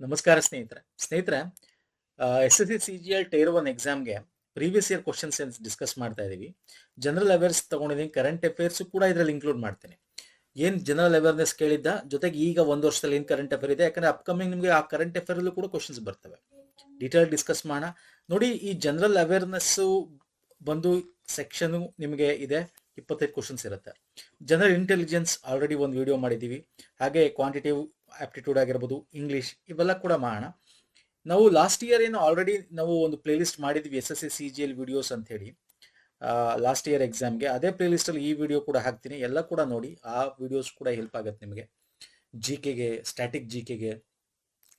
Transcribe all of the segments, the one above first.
ನಮಸ್ಕಾರ ಸ್ನೇಹಿತರೆ S S C C G L tier 1 ಎಕ್ಸಾಮ್ಗೆ ಪ್ರೀವಿಯಸ್ ಇಯರ್ ಕ್ವಶನ್ಸ್ ಡಿಸ್ಕಸ್ ಮಾಡ್ತಾ ಇದೀವಿ. ಜನರಲ್ ಅವೇರ್ಸ್ ತಗೊಂಡಿದ್ದೀನಿ, ಕರೆಂಟ್ ಅಫೇರ್ಸ್ ಕೂಡ ಇದರಲ್ಲಿ ಇನ್ಕ್ಲೂಡ್ ಮಾಡ್ತೇನೆ. ಏನ್ ಜನರಲ್ ಅವೇರ್ನೆಸ್ ಕೇಳಿದ್ದ ಜೊತೆಗೆ ಈಗ ಒಂದು ವರ್ಷದಲ್ಲಿ ಏನ್ ಕರೆಂಟ್ ಅಫೇರ್ ಇದೆ, ಯಾಕಂದ್ರೆ ಅಪ್ಕಮಿಂಗ್ ನಿಮಗೆ ಆ ಕರೆಂಟ್ ಅಫೇರ್ ಅಲ್ಲೂ ಕೂಡ ಕ್ವಶನ್ಸ್ ಬರ್ತವೆ. ಡೀಟೇಲ್ ಡಿಸ್ಕಸ್ ಮಾಡೋಣ. ನೋಡಿ, ಈ ಜನರಲ್ ಅವೇರ್ನೆಸ್ ಬಂದು ಸೆಕ್ಷನ್ ನಿಮಗೆ ಇದೆ, 25 ಕ್ವಶನ್ಸ್ ಇರುತ್ತೆ. ಜನರಲ್ ಇಂಟೆಲಿಜೆನ್ಸ್ ಆಲ್ರೆಡಿ ಒಂದು ವಿಡಿಯೋ ಮಾಡಿದ್ದೀವಿ. ಹಾಗೆ ಕ್ವಾಂಟಿಟೇಟಿವ್ ಆಪ್ಟಿಟ್ಯೂಡ್ ಆಗಿರ್ಬೋದು, ಇಂಗ್ಲಿಷ್, ಇವೆಲ್ಲ ಕೂಡ ಮಾಡೋಣ. ನಾವು ಲಾಸ್ಟ್ ಇಯರ್ ಏನು ಆಲ್ರೆಡಿ ನಾವು ಒಂದು ಪ್ಲೇ ಲಿಸ್ಟ್ ಮಾಡಿದ್ವಿ, S S C C G L videos ಅಂತ ಹೇಳಿ. ಲಾಸ್ಟ್ ಇಯರ್ ಎಕ್ಸಾಮ್ಗೆ ಅದೇ ಪ್ಲೇ ಲಿಸ್ಟ್ ಅಲ್ಲಿ ಈ ವಿಡಿಯೋ ಕೂಡ ಹಾಕ್ತೀನಿ, ಎಲ್ಲ ಕೂಡ ನೋಡಿ. ಆ ವಿಡಿಯೋಸ್ ಕೂಡ ಹೆಲ್ಪ್ ಆಗುತ್ತೆ ನಿಮಗೆ, GK ಗೆ, ಸ್ಟ್ಯಾಟಿಕ್ GK ಗೆ,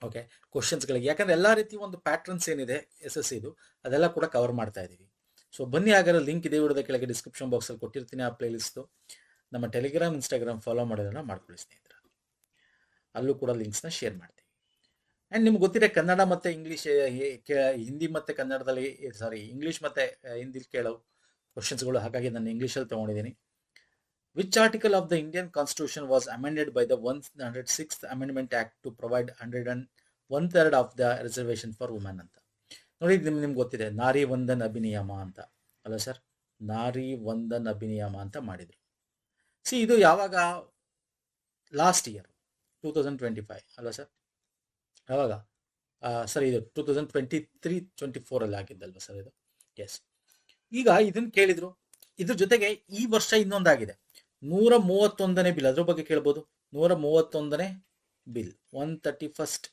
ಓಕೆ, ಕ್ವಶನ್ಸ್ಗಳಿಗೆ. ಯಾಕಂದ್ರೆ ಎಲ್ಲಾ ರೀತಿ ಒಂದು ಪ್ಯಾಟ್ರನ್ಸ್ ಏನಿದೆ ಎಸ್ ಎಸ್ ಇದು, ಅದೆಲ್ಲ ಕೂಡ ಕವರ್ ಮಾಡ್ತಾ ಇದೀವಿ. ಸೊ ಬನ್ನಿ, ಹಾಗಾದ್ರೆ ಲಿಂಕ್ ಇದೆ ವಿಡಿಯೋದ ಕೆಳಗೆ ಡಿಸ್ಕ್ರಿಪ್ಷನ್ ಬಾಕ್ಸ್ ಅಲ್ಲಿ ಕೊಟ್ಟಿರ್ತೀನಿ. ಆ ಪ್ಲೇ ಲಿಸ್ಟ್ ನಮ್ಮ ಟೆಲಿಗ್ರಾಮ್, ಇನ್ಸ್ಟಾಗ್ರಾಮ್ ಫಾಲೋ ಮಾಡೋದನ್ನ ಮಾಡ್ಕೊಳ್ಳಿ ಸ್ನೇಹಿತರೆ. ಅಲ್ಲೂ ಕೂಡ ಲಿಂಕ್ಸ್ನ ಶೇರ್ ಮಾಡ್ತೀವಿ. ಆ್ಯಂಡ್ ನಿಮ್ಗೆ ಗೊತ್ತಿದೆ, ಕನ್ನಡ ಮತ್ತು ಇಂಗ್ಲೀಷ್, ಹಿಂದಿ ಮತ್ತು ಕನ್ನಡದಲ್ಲಿ, ಇಂಗ್ಲೀಷ್ ಮತ್ತು ಹಿಂದಿಲಿ ಕೇಳೋ ಕ್ವಶನ್ಸ್ಗಳು. ಹಾಗಾಗಿ ನಾನು ಇಂಗ್ಲೀಷಲ್ಲಿ ತೊಗೊಂಡಿದ್ದೀನಿ. Which article of the Indian constitution was amended by the 106th amendment act to provide 101/3 of the reservation for women ಅಂತ. ನೋಡಿ, ನಿಮ್ಗೆ ಗೊತ್ತಿದೆ, ನಾರಿ ವಂದನ್ ಅಭಿನಿಯಮ ಅಂತ ಅಲ್ಲ ಸರ್? ನಾರಿ ವಂದನ್ ಅಭಿನಿಯಮ ಅಂತ ಮಾಡಿದ್ರು. ಇದು ಯಾವಾಗ? ಲಾಸ್ಟ್ ಇಯರ್ 2025 ಅಲ್ಲ ಸರ್? ಯಾವಾಗ ಸರ್? ಇದು 2023-24 ಅಲ್ಲಿ ಆಗಿದ್ದಲ್ವ ಸರ್ ಇದು? ಎಸ್. ಈಗ ಇದನ್ನ ಕೇಳಿದ್ರು. ಇದ್ರ ಜೊತೆಗೆ ಈ ವರ್ಷ ಇನ್ನೊಂದಾಗಿದೆ, 131ನೇ ಬಿಲ್. ಅದ್ರ ಬಗ್ಗೆ ಕೇಳ್ಬೋದು. 131ನೇ ಬಿಲ್, 131st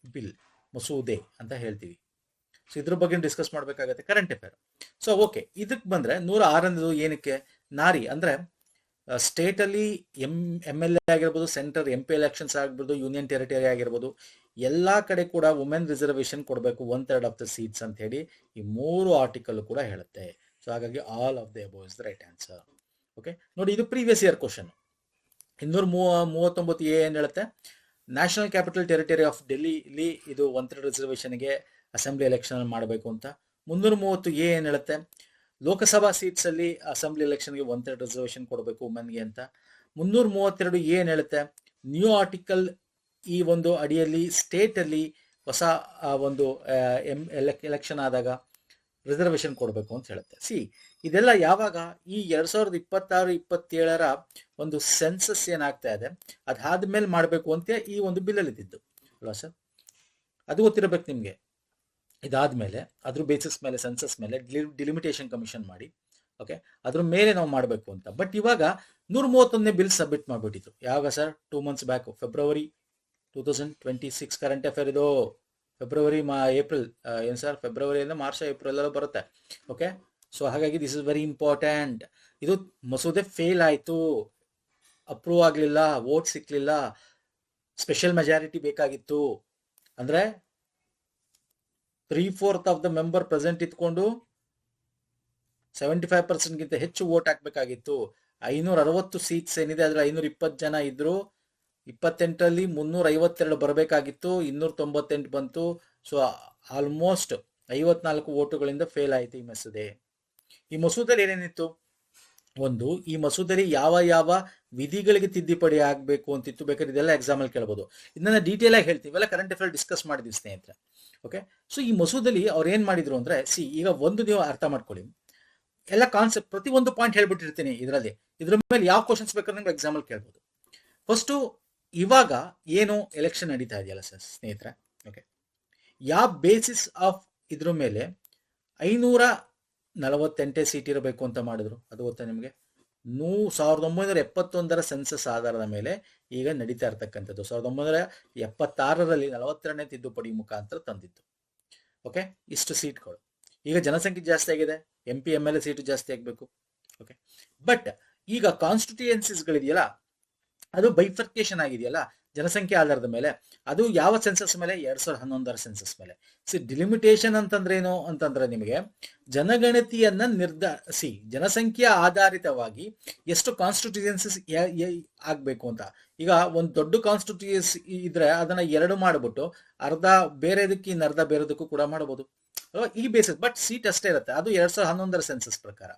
ಬಿಲ್, ಮಸೂದೆ ಅಂತ ಹೇಳ್ತೀವಿ. ಸೊ ಇದ್ರ ಬಗ್ಗೆ ಡಿಸ್ಕಸ್ ಮಾಡ್ಬೇಕಾಗತ್ತೆ, ಕರೆಂಟ್ ಅಫೇರ್. ಸೊ ಓಕೆ, ಇದಕ್ಕೆ ಬಂದ್ರೆ 106 ಏನಕ್ಕೆ? ನಾರಿ ಅಂದ್ರೆ ಸ್ಟೇಟ್ ಅಲ್ಲಿ MLA ಆಗಿರ್ಬೋದು, ಸೆಂಟರ್ MP ಎಲೆಕ್ಷನ್ಸ್ ಆಗಿರ್ಬೋದು, ಯೂನಿಯನ್ ಟೆರಿಟರಿ ಆಗಿರ್ಬೋದು, ಎಲ್ಲಾ ಕಡೆ ಕೂಡ ವುಮೆನ್ ರಿಸರ್ವೇಶನ್ ಕೊಡಬೇಕು, 1/3 ಆಫ್ ದ ಸೀಟ್ಸ್ ಅಂತ ಹೇಳಿ ಈ 3 ಆರ್ಟಿಕಲ್ ಕೂಡ ಹೇಳುತ್ತೆ. ಸೊ ಹಾಗಾಗಿ all of the above is the right answer. Okay, ನೋಡಿ, ಇದು ಪ್ರೀವಿಯಸ್ ಇಯರ್ ಕ್ವಶನ್. 239 ಏನ್ ಹೇಳುತ್ತೆ? ನ್ಯಾಷನಲ್ ಕ್ಯಾಪಿಟಲ್ ಟೆರಿಟರಿ ಆಫ್ ಡೆಲ್ಲಿಲಿ ಇದು 1/3 ರಿಸರ್ವೇಶನ್ಗೆ ಅಸೆಂಬ್ಲಿ ಎಲೆಕ್ಷನ್ ಮಾಡಬೇಕು ಅಂತ. 330 ಏನ್ ಹೇಳುತ್ತೆ? ಲೋಕಸಭಾ ಸೀಟ್ಸ್ ಅಲ್ಲಿ ಅಸೆಂಬ್ಲಿ ಎಲೆಕ್ಷನ್ಗೆ 1/3 ರಿಸರ್ವೇಶನ್ ಕೊಡಬೇಕು ವುಮೆನ್ಗೆ ಅಂತ. 332 ಏನ್ ಹೇಳುತ್ತೆ? ನ್ಯೂ ಆರ್ಟಿಕಲ್ ಈ ಒಂದು ಅಡಿಯಲ್ಲಿ ಸ್ಟೇಟ್ ಅಲ್ಲಿ ಹೊಸ ಒಂದು ಎಲೆಕ್ಷನ್ ಆದಾಗ ರಿಸರ್ವೇಶನ್ ಕೊಡಬೇಕು ಅಂತ ಹೇಳುತ್ತೆ. ಇದೆಲ್ಲ ಯಾವಾಗ? ಈ 2026-27 ಒಂದು ಸೆನ್ಸಸ್ ಏನಾಗ್ತಾ ಇದೆ, ಅದಾದ್ಮೇಲೆ ಮಾಡಬೇಕು ಅಂತ ಈ ಒಂದು ಬಿಲ್ಲಲ್ಲಿ ಇದ್ದಿದ್ದು ಅಲ್ವಾ ಸರ್? ಅದು ಗೊತ್ತಿರಬೇಕು ನಿಮ್ಗೆ. ಇದಾದ್ಮೇಲೆ ಅದ್ರ ಬೇಸಿಸ್ ಮೇಲೆ, ಸೆನ್ಸಸ್ ಮೇಲೆ ಡಿಲಿಮಿಟೇಷನ್ ಕಮಿಷನ್ ಮಾಡಿ, ಓಕೆ, ಅದ್ರ ಮೇಲೆ ನಾವು ಮಾಡಬೇಕು ಅಂತ. ಬಟ್ ಇವಾಗ 131ನೇ ಬಿಲ್ ಸಬ್ಮಿಟ್ ಮಾಡಿಬಿಟ್ಟಿದ್ರು. ಯಾವಾಗ sir? 2 months back, February 2026 current affair ಇದು. ಫೆಬ್ರವರಿ ಏಪ್ರಿಲ್ ಏನು ಸರ್? ಫೆಬ್ರವರಿಯಿಂದ ಮಾರ್ಚ್, ಏಪ್ರಿಲ್ ಎಲ್ಲ ಬರುತ್ತೆ. ಓಕೆ, ಸೊ ಹಾಗಾಗಿ ದಿಸ್ ಇಸ್ ವೆರಿ ಇಂಪಾರ್ಟೆಂಟ್. ಇದು ಮಸೂದೆ ಫೇಲ್ ಆಯ್ತು, ಅಪ್ರೂವ್ ಆಗ್ಲಿಲ್ಲ, ವೋಟ್ ಸಿಕ್ಲಿಲ್ಲ, ಸ್ಪೆಷಲ್ ಮೆಜಾರಿಟಿ ಬೇಕಾಗಿತ್ತು. ಅಂದ್ರೆ 3/4 ಆಫ್ ದ ಮೆಂಬರ್ ಪ್ರೆಸೆಂಟ್ ಇಟ್ಕೊಂಡು 75% ಗಿಂತ ಹೆಚ್ಚು ವೋಟ್ ಹಾಕ್ಬೇಕಾಗಿತ್ತು. 560 ಸೀಟ್ಸ್ ಏನಿದೆ ಅದ್ರ 520 ಜನ ಇದ್ರು. 28ರಲ್ಲಿ 352 ಬರಬೇಕಾಗಿತ್ತು, 298 ಬಂತು. ಸೊ ಆಲ್ಮೋಸ್ಟ್ 54 ವೋಟುಗಳಿಂದ ಫೇಲ್ ಆಯ್ತು ಈ ಮಸೂದೆ. ಈ ಮಸೂದೆಯಲ್ಲಿ ಏನೇನಿತ್ತು? ಒಂದು, ಈ ಮಸೂದೆಯಲ್ಲಿ ಯಾವ ಯಾವ ವಿಧಿಗಳಿಗೆ ತಿದ್ದುಪಡಿ ಆಗ್ಬೇಕು ಅಂತಿತ್ತು. ಬೇಕಾದ್ರೆ ಇದೆಲ್ಲ ಎಕ್ಸಾಮ್ ಅಲ್ಲಿ ಕೇಳಬಹುದು. ಇದನ್ನ ಡೀಟೇಲ್ ಆಗಿ ಹೇಳ್ತೀವಿ, ಎಲ್ಲ ಕರೆಂಟ್ ಅಫೇರ್ ಡಿಸ್ಕಸ್ ಮಾಡಿದ್ವಿ ಸ್ನೇಹಿತರೆ. ಓಕೆ, ಸೊ ಈ ಮಸೂದೆಯಲ್ಲಿ ಅವ್ರು ಏನ್ ಮಾಡಿದ್ರು ಅಂದ್ರೆ, ಈಗ ಒಂದು ನೀವು ಅರ್ಥ ಮಾಡ್ಕೊಳ್ಳಿ, ಎಲ್ಲ ಕಾನ್ಸೆಪ್ಟ್ ಪ್ರತಿ ಒಂದು ಪಾಯಿಂಟ್ ಹೇಳ್ಬಿಟ್ಟಿರ್ತೀನಿ ಇದರಲ್ಲಿ. ಇದ್ರ ಮೇಲೆ ಯಾವ ಕ್ವಶನ್ಸ್ ಬೇಕಾದ್ರೆ ನಿಮ್ಗೆ ಎಕ್ಸಾಮ್ ಅಲ್ಲಿ ಕೇಳ್ಬೋದು. ಫಸ್ಟ್, ಇವಾಗ ಏನು ಎಲೆಕ್ಷನ್ ನಡೀತಾ ಇದೆಯಲ್ಲ ಸರ್ ಸ್ನೇಹಿತರೆ, ಓಕೆ, ಯಾವ ಬೇಸಿಸ್ ಆಫ್ ಇದ್ರ ಮೇಲೆ 548 ಸೀಟ್ ಇರಬೇಕು ಅಂತ ಮಾಡಿದ್ರು ಅದು ಗೊತ್ತಾ ನಿಮಗೆ? 1971 ಸೆನ್ಸಸ್ ಆಧಾರದ ಮೇಲೆ ಈಗ ನಡೀತಾ ಇರ್ತಕ್ಕಂಥದ್ದು. 1976ರಲ್ಲಿ 42ನೇ ತಿದ್ದುಪಡಿ ಮುಖಾಂತರ ತಂದಿತ್ತು. ಓಕೆ, ಇಷ್ಟು ಸೀಟ್ಗಳು. ಈಗ ಜನಸಂಖ್ಯೆ ಜಾಸ್ತಿ ಆಗಿದೆ, MP MLA ಸೀಟು ಜಾಸ್ತಿ ಆಗಬೇಕು. ಓಕೆ, ಬಟ್ ಈಗ ಕಾನ್ಸ್ಟಿಟ್ಯೂಯೆನ್ಸೀಸ್ಗಳಿದೆಯಲ್ಲ, ಅದು ಬೈಫರ್ಕೇಶನ್ ಆಗಿದೆಯಲ್ಲ ಜನಸಂಖ್ಯೆ ಆಧಾರದ ಮೇಲೆ. ಅದು ಯಾವ ಸೆನ್ಸಸ್ ಮೇಲೆ? 2011 ಸೆನ್ಸಸ್ ಮೇಲೆ. ಡಿಲಿಮಿಟೇಷನ್ ಅಂತಂದ್ರೆ ಏನು ಅಂತಂದ್ರೆ, ನಿಮಗೆ ಜನಗಣತಿಯನ್ನ ಜನಸಂಖ್ಯೆ ಆಧಾರಿತವಾಗಿ ಎಷ್ಟು ಕಾನ್ಸ್ಟಿಟ್ಯೂಯೆನ್ಸೀಸ್ ಆಗ್ಬೇಕು ಅಂತ. ಈಗ ಒಂದು ದೊಡ್ಡ ಕಾನ್ಸ್ಟಿಟ್ಯೂಯೆನ್ಸಿ ಇದ್ರೆ ಅದನ್ನ 2 ಮಾಡ್ಬಿಟ್ಟು ಅರ್ಧ ಬೇರೆದಕ್ಕೆ, ಇನ್ನರ್ಧ ಬೇರೆದಕ್ಕೂ ಕೂಡ ಮಾಡಬಹುದು. ಈ ಬೇಸಿಸ್. ಬಟ್ ಸೀಟ್ ಅಷ್ಟೇ ಇರುತ್ತೆ. ಅದು 2011 ಸೆನ್ಸಸ್ ಪ್ರಕಾರ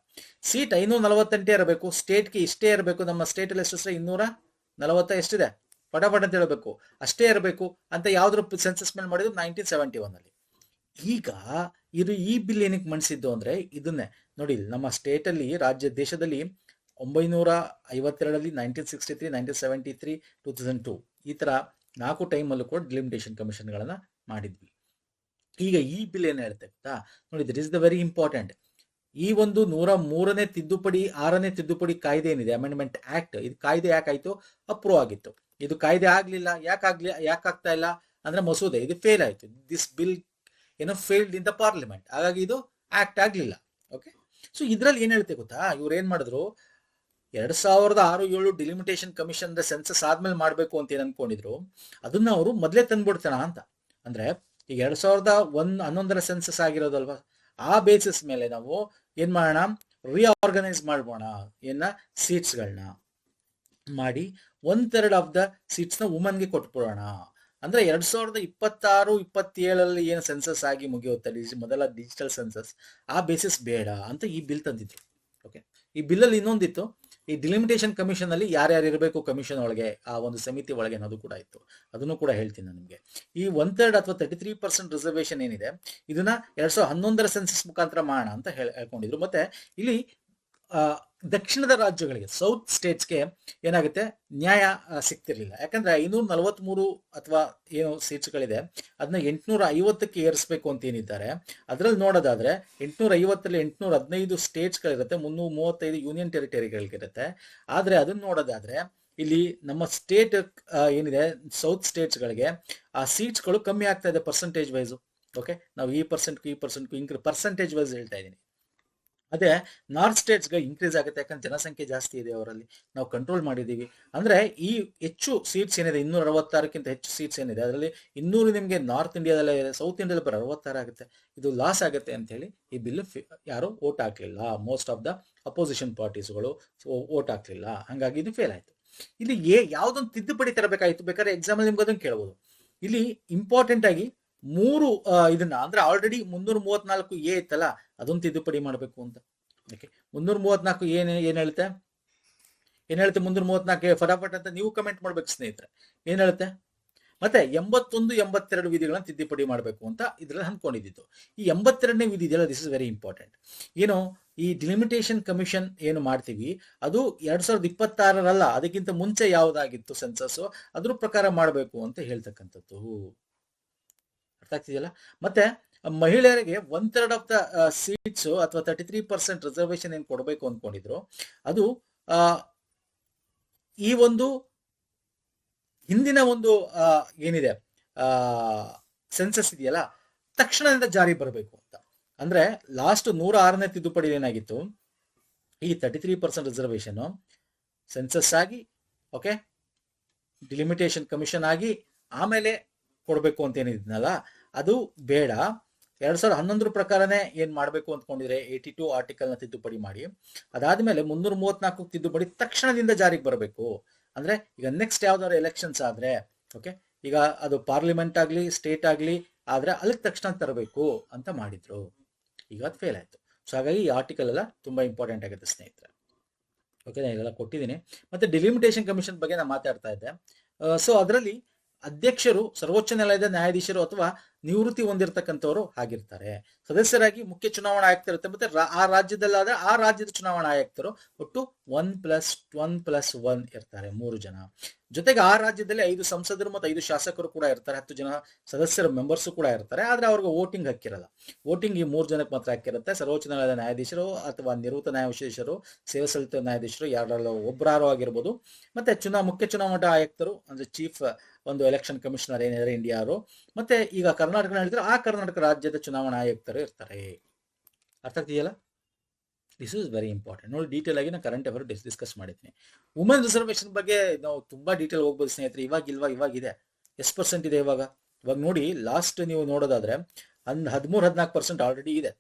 ಸೀಟ್ 548 ಇರಬೇಕು. ಸ್ಟೇಟ್ಗೆ ಇಷ್ಟೇ ಇರಬೇಕು. ನಮ್ಮ ಸ್ಟೇಟ್ ಅಲ್ಲಿ ಎಷ್ಟು? 240 ಎಷ್ಟಿದೆ? ಪಟ ಅಂತ ಹೇಳಬೇಕು, ಅಷ್ಟೇ ಇರಬೇಕು ಅಂತ ಯಾವ್ದ್ರ ಸೆನ್ಸಸ್ ಮೇಲೆ ಮಾಡಿದ್ರು 1971 ಅಲ್ಲಿ. ಈಗ ಈ ಬಿಲ್ ಏನಕ್ಕೆ ಮಣಿಸಿದ್ದು ಅಂದ್ರೆ ಇದನ್ನೇ ನೋಡಿ. ನಮ್ಮ ಸ್ಟೇಟ್ ಅಲ್ಲಿ, ದೇಶದಲ್ಲಿ 952 1963 1973 2002 ಈ ತರ 4 ಟೈಮಲ್ಲೂ ಕೂಡ ಡಿಲಿಮಿಟೇಷನ್ ಕಮಿಷನ್ಗಳನ್ನ ಮಾಡಿದ್ವಿ. ಈಗ ಈ ಬಿಲ್ ಏನ್ ಹೇಳುತ್ತೆ ಗೊತ್ತಾ ನೋಡಿ, this is the very important. ಈ ಒಂದು 103ನೇ ತಿದ್ದುಪಡಿ 6ನೇ ತಿದ್ದುಪಡಿ ಕಾಯ್ದೆ ಏನಿದೆ, ಅಮೆಂಡ್ಮೆಂಟ್ ಆಕ್ಟ್, ಇದು ಕಾಯ್ದೆ ಯಾಕಾಯ್ತು? ಅಪ್ರೂವ್ ಆಗಿತ್ತು. ಇದು ಕಾಯ್ದೆ ಆಗ್ಲಿಲ್ಲ. ಯಾಕಾಗ್ತಾ ಇಲ್ಲ ಅಂದ್ರೆ ಮಸೂದೆ ಇದು ಫೇಲ್ ಆಯ್ತು. This bill failed in the parliament. ಹಾಗಾಗಿ ಇದು ಆಕ್ಟ್ ಆಗ್ಲಿಲ್ಲ. ಓಕೆ, ಸೊ ಇದ್ರಲ್ಲಿ ಏನ್ ಹೇಳ್ತೆ ಗೊತ್ತಾ, ಇವ್ರು ಏನ್ ಮಾಡಿದ್ರು, 2006-7 ಡಿಲಿಮಿಟೇಷನ್ ಕಮಿಷನ್ ಸೆನ್ಸಸ್ ಆದ್ಮೇಲೆ ಮಾಡ್ಬೇಕು ಅಂತ ಏನ್ ಅನ್ಕೊಂಡಿದ್ರು, ಅದನ್ನ ಅವರು ಮೊದ್ಲೇ ತಂದ್ಬಿಡ್ತಾನ ಅಂತ. ಅಂದ್ರೆ ಈಗ 2011 ಸೆನ್ಸಸ್ ಆಗಿರೋದಲ್ವಾ, ಆ ಬೇಸಿಸ್ ಮೇಲೆ ನಾವು ಏನ್ ಮಾಡೋಣ, ರಿಆರ್ಗನೈಸ್ ಮಾಡೋಣ, ಸೀಟ್ಸ್ಗಳನ್ನ ಮಾಡಿ 1/3 ಆಫ್ ದ ಸೀಟ್ಸ್ ನ ವುಮನ್ಗೆ ಕೊಟ್ಬಿಡೋಣ. ಅಂದ್ರೆ 2026-27 ಏನು ಸೆನ್ಸಸ್ ಆಗಿ ಮುಗಿಯುತ್ತೆ, ಮೊದಲ ಡಿಜಿಟಲ್ ಸೆನ್ಸಸ್, ಆ ಬೇಸಿಸ್ ಬೇಡ ಅಂತ ಈ ಬಿಲ್ ತಂದಿದ್ರು. ಓಕೆ, ಈ ಬಿಲ್ಲಲ್ಲಿ ಇನ್ನೊಂದಿತ್ತು, ಈ ಡಿಲಿಮಿಟೇಷನ್ ಕಮಿಷನ್ ಅಲ್ಲಿ ಯಾರ್ಯಾರು ಇರಬೇಕು ಕಮಿಷನ್ ಒಳಗೆ, ಆ ಒಂದು ಸಮಿತಿ ಒಳಗೆ ಅನ್ನೋದು ಕೂಡ ಇತ್ತು. ಅದನ್ನು ಕೂಡ ಹೇಳ್ತೀನಿ ನಾನು ನಿಮಗೆ. ಈ 1/3 ಅಥವಾ 33% ರಿಸರ್ವೇಶನ್ ಏನಿದೆ, ಇದನ್ನ 2011 ಸೆನ್ಸಸ್ ಮುಖಾಂತರ ಮಾಡೋಣ ಅಂತ ಹೇಳ್ಕೊಂಡಿದ್ರು. ಮತ್ತೆ ಇಲ್ಲಿ ದಕ್ಷಿಣದ ರಾಜ್ಯಗಳಿಗೆ, ಸೌತ್ ಸ್ಟೇಟ್ಸ್ಗೆ ಏನಾಗುತ್ತೆ, ನ್ಯಾಯ ಸಿಗ್ತಿರ್ಲಿಲ್ಲ. ಯಾಕಂದ್ರೆ 543 ಅಥವಾ ಏನು ಸೀಟ್ಸ್ಗಳಿದೆ ಅದನ್ನ 850ಕ್ಕೆ ಏರಿಸಬೇಕು ಅಂತ ಏನಿದ್ದಾರೆ. ಅದ್ರಲ್ಲಿ ನೋಡೋದಾದ್ರೆ 850ರಲ್ಲಿ 815 ಸ್ಟೇಟ್ಸ್ಗಳಿರುತ್ತೆ, 335 ಯೂನಿಯನ್ ಟೆರಿಟರಿಗಳಿಗಿರುತ್ತೆ. ಆದ್ರೆ ಅದನ್ನ ನೋಡೋದಾದ್ರೆ ಇಲ್ಲಿ ನಮ್ಮ ಸ್ಟೇಟ್ ಏನಿದೆ, ಸೌತ್ ಸ್ಟೇಟ್ಸ್ಗಳಿಗೆ ಆ ಸೀಟ್ಸ್ಗಳು ಕಮ್ಮಿ ಆಗ್ತಾ ಇದೆ ಪರ್ಸೆಂಟೇಜ್ ವೈಸು. ಓಕೆ, ನಾವು ಈ ಪರ್ಸೆಂಟೇಜ್ ವೈಸ್ ಹೇಳ್ತಾ ಇದ್ದೀನಿ. ಅದೇ ನಾರ್ತ್ ಸ್ಟೇಟ್ಸ್ಗೆ ಇನ್ಕ್ರೀಸ್ ಆಗುತ್ತೆ, ಯಾಕಂದ್ರೆ ಜನಸಂಖ್ಯೆ ಜಾಸ್ತಿ ಇದೆ ಅವರಲ್ಲಿ, ನಾವು ಕಂಟ್ರೋಲ್ ಮಾಡಿದ್ದೀವಿ. ಅಂದ್ರೆ ಈ ಹೆಚ್ಚು ಸೀಟ್ಸ್ ಏನಿದೆ, 266ಕ್ಕಿಂತ ಹೆಚ್ಚು ಸೀಟ್ಸ್ ಏನಿದೆ, ಅದರಲ್ಲಿ 200 ನಿಮಗೆ ನಾರ್ತ್ ಇಂಡಿಯಾದಲ್ಲೇ ಇದೆ, ಸೌತ್ ಇಂಡಿಯಾದಲ್ಲಿ ಬರೋ 66 ಆಗುತ್ತೆ. ಇದು ಲಾಸ್ ಆಗುತ್ತೆ ಅಂತ ಹೇಳಿ ಈ ಬಿಲ್ ಯಾರು ವೋಟ್ ಹಾಕ್ಲಿಲ್ಲ. ಮೋಸ್ಟ್ ಆಫ್ ದ ಅಪೋಸಿಷನ್ ಪಾರ್ಟೀಸ್ಗಳು ವೋಟ್ ಹಾಕ್ಲಿಲ್ಲ. ಹಂಗಾಗಿ ಇದು ಫೇಲ್ ಆಯ್ತು. ಇಲ್ಲಿ ಯಾವ್ದೊಂದು ತಿದ್ದುಪಡಿ ತರಬೇಕಾಯ್ತು, ಬೇಕಾದ್ರೆ ಎಕ್ಸಾಮ್ ಅಲ್ಲಿ ನಿಮ್ಗೆ ಅದನ್ನು ಕೇಳಬಹುದು. ಇಲ್ಲಿ ಇಂಪಾರ್ಟೆಂಟ್ ಆಗಿ 3 ಇದನ್ನ, ಅಂದ್ರೆ ಆಲ್ರೆಡಿ 334A ಇತ್ತಲ್ಲ, ಅದೊಂದು ತಿದ್ದುಪಡಿ ಮಾಡಬೇಕು ಅಂತ. ಓಕೆ, 334 ಏನ್ ಹೇಳುತ್ತೆ 334 ಫಟಾಫಟ್ ಅಂತ ನೀವು ಕಮೆಂಟ್ ಮಾಡ್ಬೇಕು ಸ್ನೇಹಿತರೆ, ಏನ್ ಹೇಳುತ್ತೆ. ಮತ್ತೆ 81, 82 ವಿಧಿಗಳನ್ನ ತಿದ್ದುಪಡಿ ಮಾಡಬೇಕು ಅಂತ ಇದ್ರಲ್ಲಿ ಅನ್ಕೊಂಡಿದ್ದು. ಈ 82ನೇ ವಿಧಿ ಇದೆಯಲ್ಲ, ದಿಸ್ ಇಸ್ ವೆರಿ ಇಂಪಾರ್ಟೆಂಟ್. ಏನು, ಈ ಡಿಲಿಮಿಟೇಷನ್ ಕಮಿಷನ್ ಏನು ಮಾಡ್ತೀವಿ, ಅದು 2026ರಲ್ಲ, ಅದಕ್ಕಿಂತ ಮುಂಚೆ ಯಾವ್ದಾಗಿತ್ತು ಸೆನ್ಸಸ್, ಅದ್ರ ಪ್ರಕಾರ ಮಾಡಬೇಕು ಅಂತ ಹೇಳ್ತಕ್ಕಂಥದ್ದು. ಅರ್ಥ ಆಗ್ತಿದೆಯಲ್ಲ. ಮತ್ತೆ ಮಹಿಳೆಯರಿಗೆ 1/3 ಆಫ್ ದ ಸೀಟ್ಸ್ ಅಥವಾ 33% ರಿಸರ್ವೇಶನ್ ಏನ್ ಕೊಡಬೇಕು ಅನ್ಕೊಂಡಿದ್ರು, ಅದು ಈ ಒಂದು ಹಿಂದಿನ ಒಂದು ಏನಿದೆ ಸೆನ್ಸಸ್ ಇದೆಯಲ್ಲ, ತಕ್ಷಣದಿಂದ ಜಾರಿ ಬರಬೇಕು ಅಂತ. ಅಂದ್ರೆ ಲಾಸ್ಟ್ 106ನೇ ತಿದ್ದುಪಡಿ ಏನಾಗಿತ್ತು, ಈ 33% ರಿಸರ್ವೇಶನ್ ಸೆನ್ಸಸ್ ಆಗಿ, ಓಕೆ, ಡಿಲಿಮಿಟೇಷನ್ ಕಮಿಷನ್ ಆಗಿ ಆಮೇಲೆ ಕೊಡ್ಬೇಕು ಅಂತ ಏನಿದ್ನಲ್ಲ, ಅದು ಬೇಡ. 2011 ಪ್ರಕಾರನೇ ಏನ್ ಮಾಡ್ಬೇಕು ಅಂದ್ಕೊಂಡಿದ್ರೆ 82 ಆರ್ಟಿಕಲ್ ನ ತಿದ್ದುಪಡಿ ಮಾಡಿ, ಅದಾದ್ಮೇಲೆ 334 ತಿದ್ದುಪಡಿ ತಕ್ಷಣದಿಂದ ಜಾರಿಗೆ ಬರಬೇಕು. ಅಂದ್ರೆ ಈಗ ನೆಕ್ಸ್ಟ್ ಯಾವ್ದಾದ್ರು ಎಲೆಕ್ಷನ್ಸ್ ಆದ್ರೆ, ಓಕೆ, ಈಗ ಅದು ಪಾರ್ಲಿಮೆಂಟ್ ಆಗ್ಲಿ ಸ್ಟೇಟ್ ಆಗ್ಲಿ ಆದ್ರೆ ಅಲ್ಲಿ ತಕ್ಷಣ ತರಬೇಕು ಅಂತ ಮಾಡಿದ್ರು. ಈಗ ಅದು ಫೇಲ್ ಆಯ್ತು. ಸೊ ಹಾಗಾಗಿ ಈ ಆರ್ಟಿಕಲ್ ಎಲ್ಲ ತುಂಬಾ ಇಂಪಾರ್ಟೆಂಟ್ ಆಗುತ್ತೆ ಸ್ನೇಹಿತರೆ. ಓಕೆ, ನಾನು ಇದೆಲ್ಲ ಕೊಟ್ಟಿದ್ದೀನಿ. ಮತ್ತೆ ಡಿಲಿಮಿಟೇಷನ್ ಕಮಿಷನ್ ಬಗ್ಗೆ ನಾನು ಮಾತಾಡ್ತಾ ಇದ್ದೆ. ಸೊ ಅದರಲ್ಲಿ ಅಧ್ಯಕ್ಷರು ಸರ್ವೋಚ್ಚ ನ್ಯಾಯಾಲಯದ ನ್ಯಾಯಾಧೀಶರು ಅಥವಾ ನಿವೃತ್ತಿ ಹೊಂದಿರತಕ್ಕಂಥವರು ಆಗಿರ್ತಾರೆ. ಸದಸ್ಯರಾಗಿ ಮುಖ್ಯ ಚುನಾವಣಾ ಆಯುಕ್ತರು ಇರುತ್ತೆ. ಮತ್ತೆ ಆ ರಾಜ್ಯದಲ್ಲಾದ ಆ ರಾಜ್ಯದ ಚುನಾವಣಾ ಆಯುಕ್ತರು ಒಟ್ಟು 1+1+1 ಇರ್ತಾರೆ, 3 ಜನ. ಜೊತೆಗೆ ಆ ರಾಜ್ಯದಲ್ಲಿ 5 ಸಂಸದರು ಮತ್ತು 5 ಶಾಸಕರು ಕೂಡ ಇರ್ತಾರೆ, 10 ಜನ ಸದಸ್ಯರ ಮೆಂಬರ್ಸ್ ಕೂಡ ಇರ್ತಾರೆ. ಆದ್ರೆ ಅವ್ರಿಗೆ ವೋಟಿಂಗ್ ಹಕ್ಕಿರಲ್ಲ. ವೋಟಿಂಗ್ ಈ 3 ಜನಕ್ಕೆ ಮಾತ್ರ ಹಕ್ಕಿರುತ್ತೆ. ಸರ್ವೋಚ್ಚ ನ್ಯಾಯಾಲಯದ ನ್ಯಾಯಾಧೀಶರು ಅಥವಾ ನಿವೃತ್ತ ನ್ಯಾಯಾಧೀಶರು, ಸೇವಾ ಸಲ್ಲಿತ ನ್ಯಾಯಾಧೀಶರು, ಯಾರಲ್ಲ ಒಬ್ಬರಾರು ಆಗಿರ್ಬೋದು. ಮತ್ತೆ ಮುಖ್ಯ ಚುನಾವಣಾ ಆಯುಕ್ತರು ಅಂದ್ರೆ ಚೀಫ್ ಒಂದು ಎಲೆಕ್ಷನ್ ಕಮಿಷನರ್ ಏನಿದ್ದಾರೆ ಇಂಡಿಯಾರು. ಮತ್ತೆ ಈಗ ಕರ್ನಾಟಕ ಹೇಳಿದ್ರೆ ಆ ಕರ್ನಾಟಕ ರಾಜ್ಯದ ಚುನಾವಣಾ ಆಯುಕ್ತರು ಇರ್ತಾರೆ. ಅರ್ಥ ಆಗ್ತಿದೆಯಲ್ಲ. This is very important. ನೋಡಿ, ಡೀಟೇಲ್ ಆಗಿ ನಾನು ಕರೆಂಟ್ ಅಫೇರ್ ಡಿಸ್ಕಸ್ ಮಾಡಿದ್ದೀನಿ. ವುಮೆನ್ ರಿಸರ್ವೇಶನ್ ಬಗ್ಗೆ ನಾವು ತುಂಬಾ ಡೀಟೇಲ್ ಹೋಗ್ಬೋದು ಸ್ನೇಹಿತರೆ. ಇವಾಗಿದೆ ಎಷ್ಟು ಪರ್ಸೆಂಟ್ ಇದೆ ಇವಾಗ ನೋಡಿ. ಲಾಸ್ಟ್ ನೀವು ನೋಡೋದಾದ್ರೆ 13-14% ಆಲ್ರೆಡಿ ಇದೆ.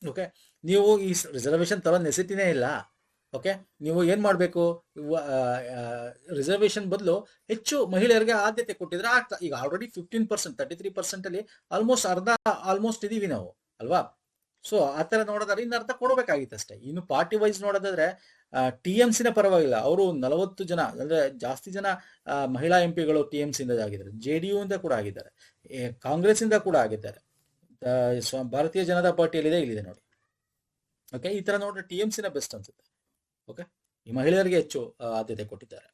ಓಕೆ, ನೀವು ಈ ರಿಸರ್ವೇಶನ್ ತರೋ ನೆಸಿಟಿನೇ ಇಲ್ಲ. ಓಕೆ, ನೀವು ಏನ್ ಮಾಡ್ಬೇಕು, ರಿಸರ್ವೇಶನ್ ಬದಲು ಹೆಚ್ಚು ಮಹಿಳೆಯರಿಗೆ ಆದ್ಯತೆ ಕೊಟ್ಟಿದ್ರೆ ಆಗ್ತಾ. ಈಗ ಆಲ್ರೆಡಿ 15%, 33% ಅಲ್ಲಿ ಆಲ್ಮೋಸ್ಟ್ ಇದೀವಿ ನಾವು ಅಲ್ವಾ. ಸೊ ಆ ತರ ನೋಡೋದಾದ್ರೆ ಇನ್ನು ಅರ್ಥ ಕೊಡಬೇಕಾಗಿತ್ತು ಅಷ್ಟೇ. ಇನ್ನು ಪಾರ್ಟಿ ವೈಸ್ ನೋಡೋದಾದ್ರೆ TMC ಪರವಾಗಿಲ್ಲ, ಅವರು 40 ಜನ ಅಂದ್ರೆ ಜಾಸ್ತಿ ಜನ ಮಹಿಳಾ MP ಗಳು TMC ಇಂದ ಆಗಿದ್ದಾರೆ, JDU ಇಂದ ಕೂಡ ಆಗಿದ್ದಾರೆ, ಕಾಂಗ್ರೆಸ್ ಇಂದ ಕೂಡ ಆಗಿದ್ದಾರೆ, ಭಾರತೀಯ ಜನತಾ ಪಾರ್ಟಿಯಲ್ಲಿದೆ, ಇಲ್ಲಿದೆ ನೋಡಿ. ಓಕೆ, ಈ ತರ ನೋಡ್ರೆ TMC ಬೆಸ್ಟ್ ಅನ್ಸುತ್ತೆ. ಓಕೆ, ಈ ಮಹಿಳೆಯರಿಗೆ ಹೆಚ್ಚು ಆದ್ಯತೆ ಕೊಟ್ಟಿದ್ದಾರೆ.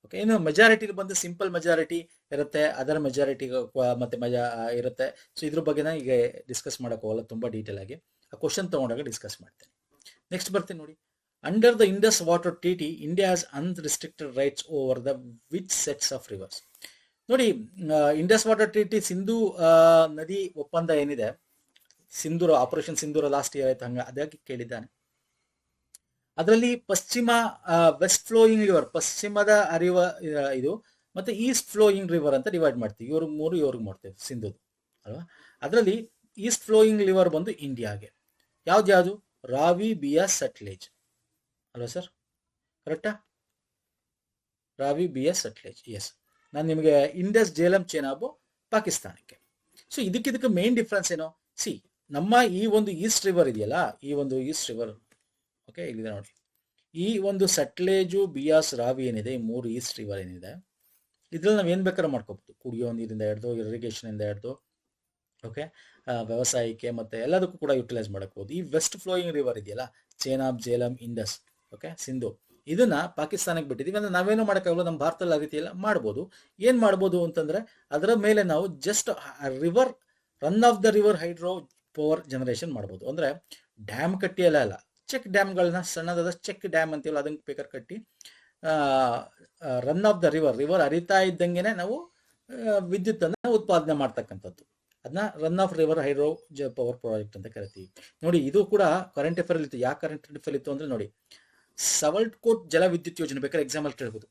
ಓಕೆ, ಇನ್ನು ಮೆಜಾರಿಟಿ ಬಂದು ಸಿಂಪಲ್ ಮೆಜಾರಿಟಿ ಇರುತ್ತೆ, ಅದರ ಮೆಜಾರಿಟಿ ಮತ್ತೆ ಇರುತ್ತೆ. ಸೊ ಇದ್ರ ಬಗ್ಗೆ ನಾನು ಈಗ ಡಿಸ್ಕಸ್ ಮಾಡಕ್ ಹೋಗಲ್ಲ ತುಂಬಾ ಡೀಟೇಲ್ ಆಗಿ, ಆ ಕ್ವಶನ್ ತಗೊಂಡಾಗ ಡಿಸ್ಕಸ್ ಮಾಡ್ತೇನೆ. ನೆಕ್ಸ್ಟ್ ಬರ್ತೀನಿ ನೋಡಿ. Under the Indus water treaty India has unrestricted rights over the which sets of reverse. ನೋಡಿ, ಇಂಡಸ್ ವಾಟರ್ ಟ್ರೀಟಿ, ಸಿಂಧೂ ನದಿ ಒಪ್ಪಂದ ಏನಿದೆ, ಸಿಂಧೂರ ಆಪರೇಷನ್ ಸಿಂಧೂರ ಲಾಸ್ಟ್ ಇಯರ್ ಆಯ್ತು, ಹಂಗ ಅದಾಗಿ ಕೇಳಿದ್ದಾನೆ. ಅದರಲ್ಲಿ ಪಶ್ಚಿಮ ವೆಸ್ಟ್ ಫ್ಲೋಯಿಂಗ್ ರಿವರ್, ಪಶ್ಚಿಮದ ಹರಿವ ಇದು, ಮತ್ತೆ ಈಸ್ಟ್ ಫ್ಲೋಯಿಂಗ್ ರಿವರ್ ಅಂತ ಡಿವೈಡ್ ಮಾಡ್ತೀವಿ. ಇವ್ರಿಗೆ 3, ಇವ್ರಿಗೆ ಮಾಡ್ತೇವೆ ಸಿಂಧು ಅಲ್ವಾ. ಅದರಲ್ಲಿ ಈಸ್ಟ್ ಫ್ಲೋಯಿಂಗ್ ರಿವರ್ ಬಂದು ಇಂಡಿಯಾಗೆ ಯಾವ್ದು ರಾವಿ, ಬಿಯಾಸ್, ಸಟ್ಲೇಜ್ ಅಲ್ವಾ ಸರ್, ಕರೆಕ್ಟಾ? ರಾವಿ, ಬಿಯಾಸ್, ಸಟ್ಲೇಜ್, ಎಸ್. ನಾನು ನಿಮಗೆ ಇಂಡಸ್, ಜೇಲಂ, ಚೆನಾಬ್ ಪಾಕಿಸ್ತಾನಕ್ಕೆ. ಸೊ ಇದಕ್ಕೆ ಮೇನ್ ಡಿಫ್ರೆನ್ಸ್ ಏನು? ಸಿ, ನಮ್ಮ ಈ ಒಂದು ಈಸ್ಟ್ ರಿವರ್ ಇದೆಯಲ್ಲ, ಈ ಒಂದು ಈಸ್ಟ್ ರಿವರ್, ಓಕೆ ಇಲ್ಲಿದೆ ನೋಡಿ, ಈ ಒಂದು ಸಟ್ಲೇಜು, ಬಿಯಾಸ್, ರಾವಿ ಏನಿದೆ, ಈ 3 ಈಸ್ಟ್ ರಿವರ್ ಏನಿದೆ, ಇದ್ರಲ್ಲಿ ನಾವು ಏನ್ ಬೇಕಾದ್ರೂ ಮಾಡ್ಕೋಬಹುದು. ಕುಡಿಯೋ ನೀರಿಂದ ಹಿಡ್ದು, ಇರಿಗೇಷನ್ ಇಂದ ಹಿಡ್ದು, ಓಕೆ, ವ್ಯವಸಾಯಕ್ಕೆ ಮತ್ತೆ ಎಲ್ಲದಕ್ಕೂ ಕೂಡ ಯುಟಿಲೈಸ್ ಮಾಡಬಹುದು. ಈ ವೆಸ್ಟ್ ಫ್ಲೋಯಿಂಗ್ ರಿವರ್ ಇದೆಯಲ್ಲ, ಚೇನಾಬ್, ಜೇಲಂ, ಇಂಡಸ್, ಓಕೆ, ಸಿಂಧು, ಇದನ್ನ ಪಾಕಿಸ್ತಾನಕ್ಕೆ ಬಿಟ್ಟಿದೀವಿ. ಅಂದ್ರೆ ನಾವೇನು ಮಾಡೋಕ್ಕಾಗಲ್ಲ, ನಮ್ಮ ಭಾರತದಲ್ಲಿ ಆ ರೀತಿ ಎಲ್ಲ ಮಾಡ್ಬೋದು. ಏನ್ ಮಾಡ್ಬೋದು ಅಂತಂದ್ರೆ, ಅದರ ಮೇಲೆ ನಾವು just river, run of the river hydro power generation ಮಾಡ್ಬೋದು. ಅಂದ್ರೆ ಡ್ಯಾಮ್ ಕಟ್ಟಿ ಅಲ್ಲ, ಚೆಕ್ ಡ್ಯಾಮ್ಗಳನ್ನ, ಸಣ್ಣದಾದ ಚೆಕ್ ಡ್ಯಾಮ್ ಅಂತೀವಲ್ಲ, ಅದನ್ನ ಬೇಕಾದ್ರೆ ಕಟ್ಟಿ ರನ್ ಆಫ್ ದ ರಿವರ್ ಹರಿತಾ ಇದ್ದಂಗೆನೆ ನಾವು ವಿದ್ಯುತ್ ಅನ್ನ ಉತ್ಪಾದನೆ ಮಾಡ್ತಕ್ಕಂಥದ್ದು, ಅದನ್ನ run of river hydro power project ಅಂತ ಕರಿತೀವಿ. ನೋಡಿ, ಇದು ಕೂಡ ಕರೆಂಟ್ ಅಫೇರ್ ಇತ್ತು. ಯಾಕೆ ಕರೆಂಟ್ ಅಫೇರ್ ಇತ್ತು ಅಂದ್ರೆ ನೋಡಿ, ಸವಲ್ಕೋಟ್ ಜಲ ವಿದ್ಯುತ್ ಯೋಜನೆ ಬೇಕಾದ್ರೆ ಎಕ್ಸಾಂಪಲ್ ಕೇಳ್ಬೋದು.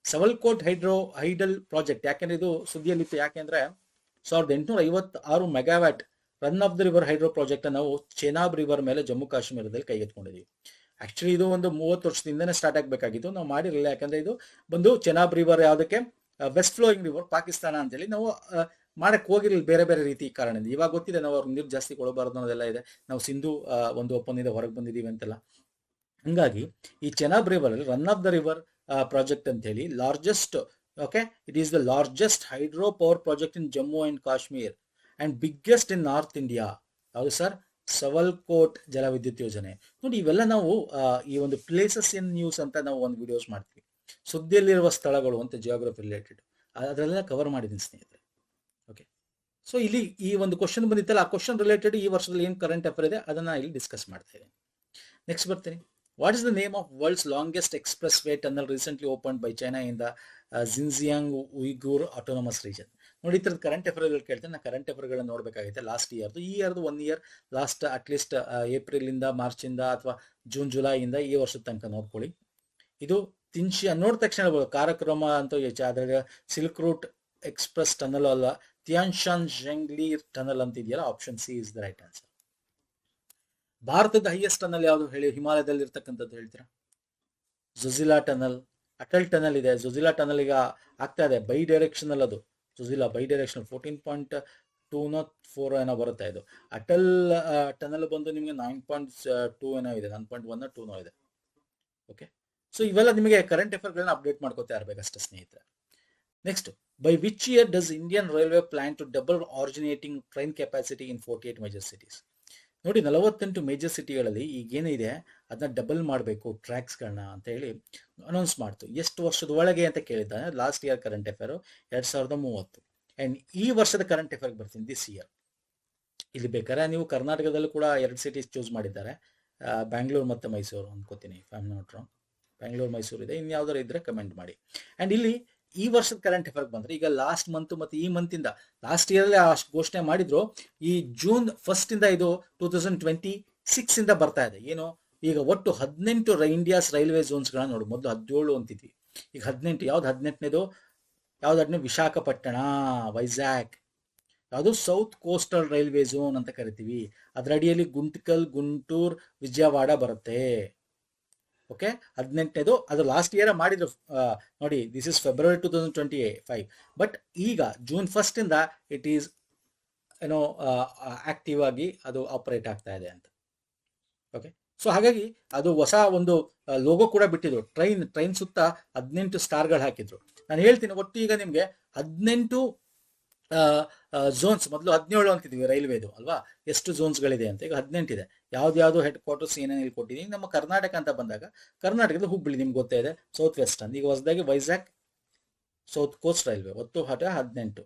ಸವಲ್ಕೋಟ್ ಹೈಡಲ್ ಪ್ರಾಜೆಕ್ಟ್ ಯಾಕೆಂದ್ರೆ ಇದು ಸುದ್ದಿಯಲ್ಲಿತ್ತು. ಯಾಕೆಂದ್ರೆ 1856 megawatt run of the river hydro project ನಾವು ಚೆನಾಬ್ ರಿವರ್ ಮೇಲೆ ಜಮ್ಮು ಕಾಶ್ಮೀರದಲ್ಲಿ ಕೈಗೆತ್ಕೊಂಡಿದ್ದೀವಿ. ಆಕ್ಚುಲಿ ಇದು ಒಂದು 30 ವರ್ಷದಿಂದನೇ ಸ್ಟಾರ್ಟ್ ಆಗಬೇಕಾಗಿತ್ತು, ನಾವು ಮಾಡಿರಲಿಲ್ಲ. ಯಾಕಂದ್ರೆ ಇದು ಬಂದು ಚೆನಾಬ್ ರಿವರ್ ಯಾವುದಕ್ಕೆ, ವೆಸ್ಟ್ ಫ್ಲೋಯಿಂಗ್ ರಿವರ್ ಪಾಕಿಸ್ತಾನ ಅಂತೇಳಿ ನಾವು ಮಾಡಕ್ ಹೋಗಿರಲಿಲ್ಲ, ಬೇರೆ ಬೇರೆ ರೀತಿ ಕಾರಣದಿಂದ. ಇವಾಗ ಗೊತ್ತಿದೆ, ನಾವು ಅವ್ರಿಗೆ ನೀರು ಜಾಸ್ತಿ ಕೊಡಬಾರ್ದು ಅನ್ನೋದೆಲ್ಲ ಇದೆ, ನಾವು ಸಿಂಧು ಒಂದು ಒಪ್ಪಂದದಿಂದ ಹೊರಗೆ ಬಂದಿದ್ದೀವಿ ಅಂತೆಲ್ಲ. ಹಂಗಾಗಿ ಈ ಚೆನಾಬ್ ರಿವರ್ ಅಲ್ಲಿ run of the river project ಅಂತ ಹೇಳಿ largest, okay, it is the largest hydro power project in Jammu and Kashmir and biggest in north India. ಯಾವುದು ಸರ್? ಸವಲ್ಕೋಟ್ ಜಲ ವಿದ್ಯುತ್ ಯೋಜನೆ. ನೋಡಿ, ಇವೆಲ್ಲ ನಾವು ಈ ಒಂದು ಪ್ಲೇಸಸ್ ಇನ್ ನ್ಯೂಸ್ ಅಂತ ನಾವು ಒಂದು ವಿಡಿಯೋಸ್ ಮಾಡ್ತೀವಿ, ಸುದ್ದಿಯಲ್ಲಿರುವ ಸ್ಥಳಗಳು ಅಂತ, ಜಿಯೋಗ್ರಫಿ ರಿಲೇಟೆಡ್, ಅದರಲ್ಲೆಲ್ಲ ಕವರ್ ಮಾಡಿದ್ದೀನಿ ಸ್ನೇಹಿತರೆ. ಓಕೆ, ಸೊ ಇಲ್ಲಿ ಈ ಒಂದು ಕ್ವಶನ್ ಬಂದಿತ್ತಲ್ಲ, ಆ ಕ್ವಶನ್ ರಿಲೇಟೆಡ್ ಈ ವರ್ಷದಲ್ಲಿ ಏನು ಕರೆಂಟ್ ಅಫೇರ್ ಇದೆ ಅದನ್ನ ಇಲ್ಲಿ ಡಿಸ್ಕಸ್ ಮಾಡ್ತಾ ಇದ್ದೀನಿ. ನೆಕ್ಸ್ಟ್ ಬರ್ತೀನಿ. What is the name of world's longest expressway tunnel recently opened by China in the Xinjiang Uyghur autonomous region? ನೋಡಿ, ಈ ಥರದ ಕರೆಂಟ್ ಅಫೇರ್ಗಳು ಕೇಳ್ತೇನೆ. ನಾನು ಕರೆಂಟ್ ಅಫೇರ್ಗಳನ್ನ ನೋಡಬೇಕಾಗುತ್ತೆ ಲಾಸ್ಟ್ ಇಯರ್ದು. ಈ ಇಯರ್ದು 1 ಇಯರ್ ಲಾಸ್ಟ್ ಅಟ್ಲೀಸ್ಟ್ ಏಪ್ರಿಲ್ ಇಂದ ಮಾರ್ಚ್ ಇಂದ ಅಥವಾ ಜೂನ್ ಜುಲೈ ಇಂದ ಈ ವರ್ಷದ ತನಕ ನೋಡ್ಕೊಳ್ಳಿ. ಇದು ತಿನ್ಶಿಯಾ ನೋಡಿದ ತಕ್ಷಣ ಕಾರ್ಯಕ್ರಮ ಅಂತ ಅದರ ಸಿಲ್ಕ್ ರೂಟ್ ಎಕ್ಸ್ಪ್ರೆಸ್ ಟನಲ್ ಅಲ್ಲ, ತಿಯಾನ್ಶಾನ್ ಜಂಗ್ಲಿ ಟನಲ್ ಅಂತ ಇದೆಯಲ್ಲ, option C is the right answer. ಭಾರತದ ಹೈಯೆಸ್ಟ್ ಟನಲ್ ಯಾವುದು ಹೇಳಿ? ಹಿಮಾಲಯದಲ್ಲಿ ಇರ್ತಕ್ಕಂಥದ್ದು ಹೇಳ್ತೀರಾ? ಜೊಜಿಲಾ ಟನಲ್, ಅಟಲ್ ಟನಲ್ ಇದೆ. ಜೊಜಿಲಾ ಟನಲ್ ಈಗ ಆಗ್ತಾ ಇದೆ, ಬೈ ಡೈರೆಕ್ಷನಲ್. ಅದು ಜೊಜಿಲಾ ಬೈ ಡೈರೆಕ್ಷನಲ್ 14.204 ಏನೋ ಬರುತ್ತೆ. ಇದು ಅಟಲ್ ಟನಲ್ ಬಂದು ನಿಮಗೆ 9.2 ಏನೋ ಇದೆ, 9.1 2 ಇದೆ. ಓಕೆ, ಸೊ ಇವೆಲ್ಲ ನಿಮಗೆ ಕರೆಂಟ್ ಅಫೇರ್ಗಳನ್ನ ಅಪ್ಡೇಟ್ ಮಾಡ್ಕೋತಾ ಇರಬೇಕಷ್ಟೇ ಸ್ನೇಹಿತರೆ. Next, by which year does Indian railway plan to double originating train capacity in 48 major cities? ನೋಡಿ, 48 ಮೇಜರ್ ಸಿಟಿಗಳಲ್ಲಿ ಈಗೇನಿದೆ ಅದನ್ನ ಡಬಲ್ ಮಾಡಬೇಕು ಟ್ರ್ಯಾಕ್ಸ್ಗಳನ್ನ ಅಂತ ಹೇಳಿ ಅನೌನ್ಸ್ ಮಾಡ್ತು. ಎಷ್ಟು ವರ್ಷದ ಒಳಗೆ ಅಂತ ಕೇಳಿದ್ದಾನೆ. Last year current affair 2030. And ಈ ವರ್ಷದ ಕರೆಂಟ್ ಅಫೇರ್ ಬರ್ತೀನಿ, ದಿಸ್ ಇಯರ್. ಇಲ್ಲಿ ಬೇಕಾದ್ರೆ ನೀವು ಕರ್ನಾಟಕದಲ್ಲೂ ಕೂಡ 2 ಸಿಟೀಸ್ ಚೂಸ್ ಮಾಡಿದ್ದಾರೆ, ಬ್ಯಾಂಗ್ಳೂರು ಮತ್ತೆ ಮೈಸೂರು ಅನ್ಕೋತೀನಿ, I am not wrong. Bangalore, Mysuru ಇದೆ. ಇನ್ನು ಯಾವ್ದಾರು ಇದ್ರೆ ಕಮೆಂಟ್ ಮಾಡಿ. ಅಂಡ್ ಇಲ್ಲಿ ಈ ವರ್ಷದ ಕರೆಂಟ್ ಅಫೇರ್ ಬಂದ್ರೆ, ಈಗ ಲಾಸ್ಟ್ ಮಂತ್ ಮತ್ತೆ ಈ ಮಂತ್ ಇಂದ, ಲಾಸ್ಟ್ ಇಯರ್ ಅಷ್ಟು ಘೋಷಣೆ ಮಾಡಿದ್ರು, ಈ ಜೂನ್ 1 ಇಂದ ಇದು 2026 ಇಂದ ಬರ್ತಾ ಇದೆ. ಏನು, ಈಗ ಒಟ್ಟು 18 ಇಂಡಿಯಾಸ್ ರೈಲ್ವೆ ಝೋನ್ಸ್ ಗಳನ್ನ ನೋಡಿ. ಮೊದಲು 17 ಅಂತಿದ್ವಿ, ಈಗ 18. ಯಾವ್ದು 18ನೇದು? ಯಾವ್ದು 18? ವಿಶಾಖಪಟ್ಟಣ, ವೈಜಾಗ್, ಯಾವುದು ಸೌತ್ ಕೋಸ್ಟಲ್ ರೈಲ್ವೆ ಝೋನ್ ಅಂತ ಕರಿತೀವಿ. ಅದರ ಅಡಿಯಲ್ಲಿ ಗುಂಟ್ಕಲ್, ಗುಂಟೂರ್, ವಿಜಯವಾಡ ಬರುತ್ತೆ. ಓಕೆ, 18ನೇದು ಅದು ಲಾಸ್ಟ್ ಇಯರ್ ಮಾಡಿದ್ರು ನೋಡಿ. This is February 2025. ಬಟ್ ಈಗ ಜೂನ್ 1 ಇಂದ ಇಟ್ ಈಸ್ ಏನೋ ಆಕ್ಟಿವ್ ಆಗಿ ಅದು ಆಪರೇಟ್ ಆಗ್ತಾ ಇದೆ ಅಂತ. ಓಕೆ, ಸೊ ಹಾಗಾಗಿ ಅದು ಹೊಸ ಒಂದು ಲೋಗೋ ಕೂಡ ಬಿಟ್ಟಿದ್ರು. ಟ್ರೈನ್ ಸುತ್ತ 18 ಸ್ಟಾರ್ಗಳು ಹಾಕಿದ್ರು. ನಾನು ಹೇಳ್ತೀನಿ, ಒಟ್ಟು ಈಗ ನಿಮಗೆ 18 ಝೋನ್ಸ್, ಮೊದಲು 17 ಅಂತಿದ್ವಿ ರೈಲ್ವೇದು ಅಲ್ವಾ, ಎಷ್ಟು ಝೋನ್ಸ್ಗಳಿದೆ ಅಂತ, ಈಗ 18 ಇದೆ. ಯಾವ್ದು ಹೆಡ್ ಕ್ವಾರ್ಟರ್ಸ್ ಏನೇನು ಇಲ್ಲಿ ಕೊಟ್ಟಿದ್ದೀನಿ. ನಮ್ಮ ಕರ್ನಾಟಕ ಅಂತ ಬಂದಾಗ ಕರ್ನಾಟಕದ ಹುಬ್ಬಳ್ಳಿ ನಿಮ್ಗೆ ಗೊತ್ತೇ ಇದೆ, ಸೌತ್ ವೆಸ್ಟರ್ನ್. ಈಗ ಹೊಸದಾಗಿ ವೈಜಾಗ್ ಸೌತ್ ಕೋಸ್ಟ್ ರೈಲ್ವೆ, ಒಟ್ಟು 18.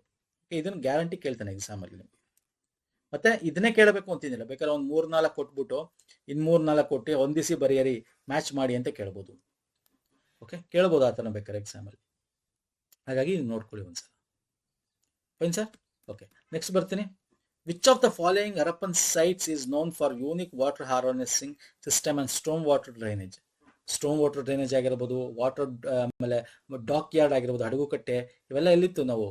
ಇದನ್ನು ಗ್ಯಾರಂಟಿ ಕೇಳ್ತಾನೆ ಎಕ್ಸಾಮಲ್ಲಿ ನಿಮಗೆ. ಮತ್ತೆ ಇದನ್ನೇ ಕೇಳಬೇಕು ಅಂತಿದ್ದಿಲ್ಲ, ಬೇಕಾದ್ರೆ ಒಂದು 3-4 ಕೊಟ್ಬಿಟ್ಟು ಇನ್ನು 3-4 ಕೊಟ್ಟು ಹೊಂದಿಸಿ ಬರೆಯರಿ, ಮ್ಯಾಚ್ ಮಾಡಿ ಅಂತ ಕೇಳ್ಬೋದು. ಓಕೆ, ಕೇಳ್ಬೋದು ಆ ಥರ ಬೇಕಾದ್ರೆ ಎಕ್ಸಾಮಲ್ಲಿ. ಹಾಗಾಗಿ ನೋಡ್ಕೊಳ್ಳಿ ಒಂದ್ಸಲ. Fine sir. ಓಕೆ, ನೆಕ್ಸ್ಟ್ ಬರ್ತೀನಿ. Which of the following Harappan sites is known for unique water harnessing system and storm water drainage? Storm water drainage ಆಗಿರ್ಬೋದು, ವಾಟರ್ ಆಮೇಲೆ ಡಾಕ್ ಯಾರ್ಡ್ ಆಗಿರ್ಬೋದು, ಹಡಗುಕಟ್ಟೆ, ಇವೆಲ್ಲ ಎಲ್ಲಿತ್ತು? ನಾವು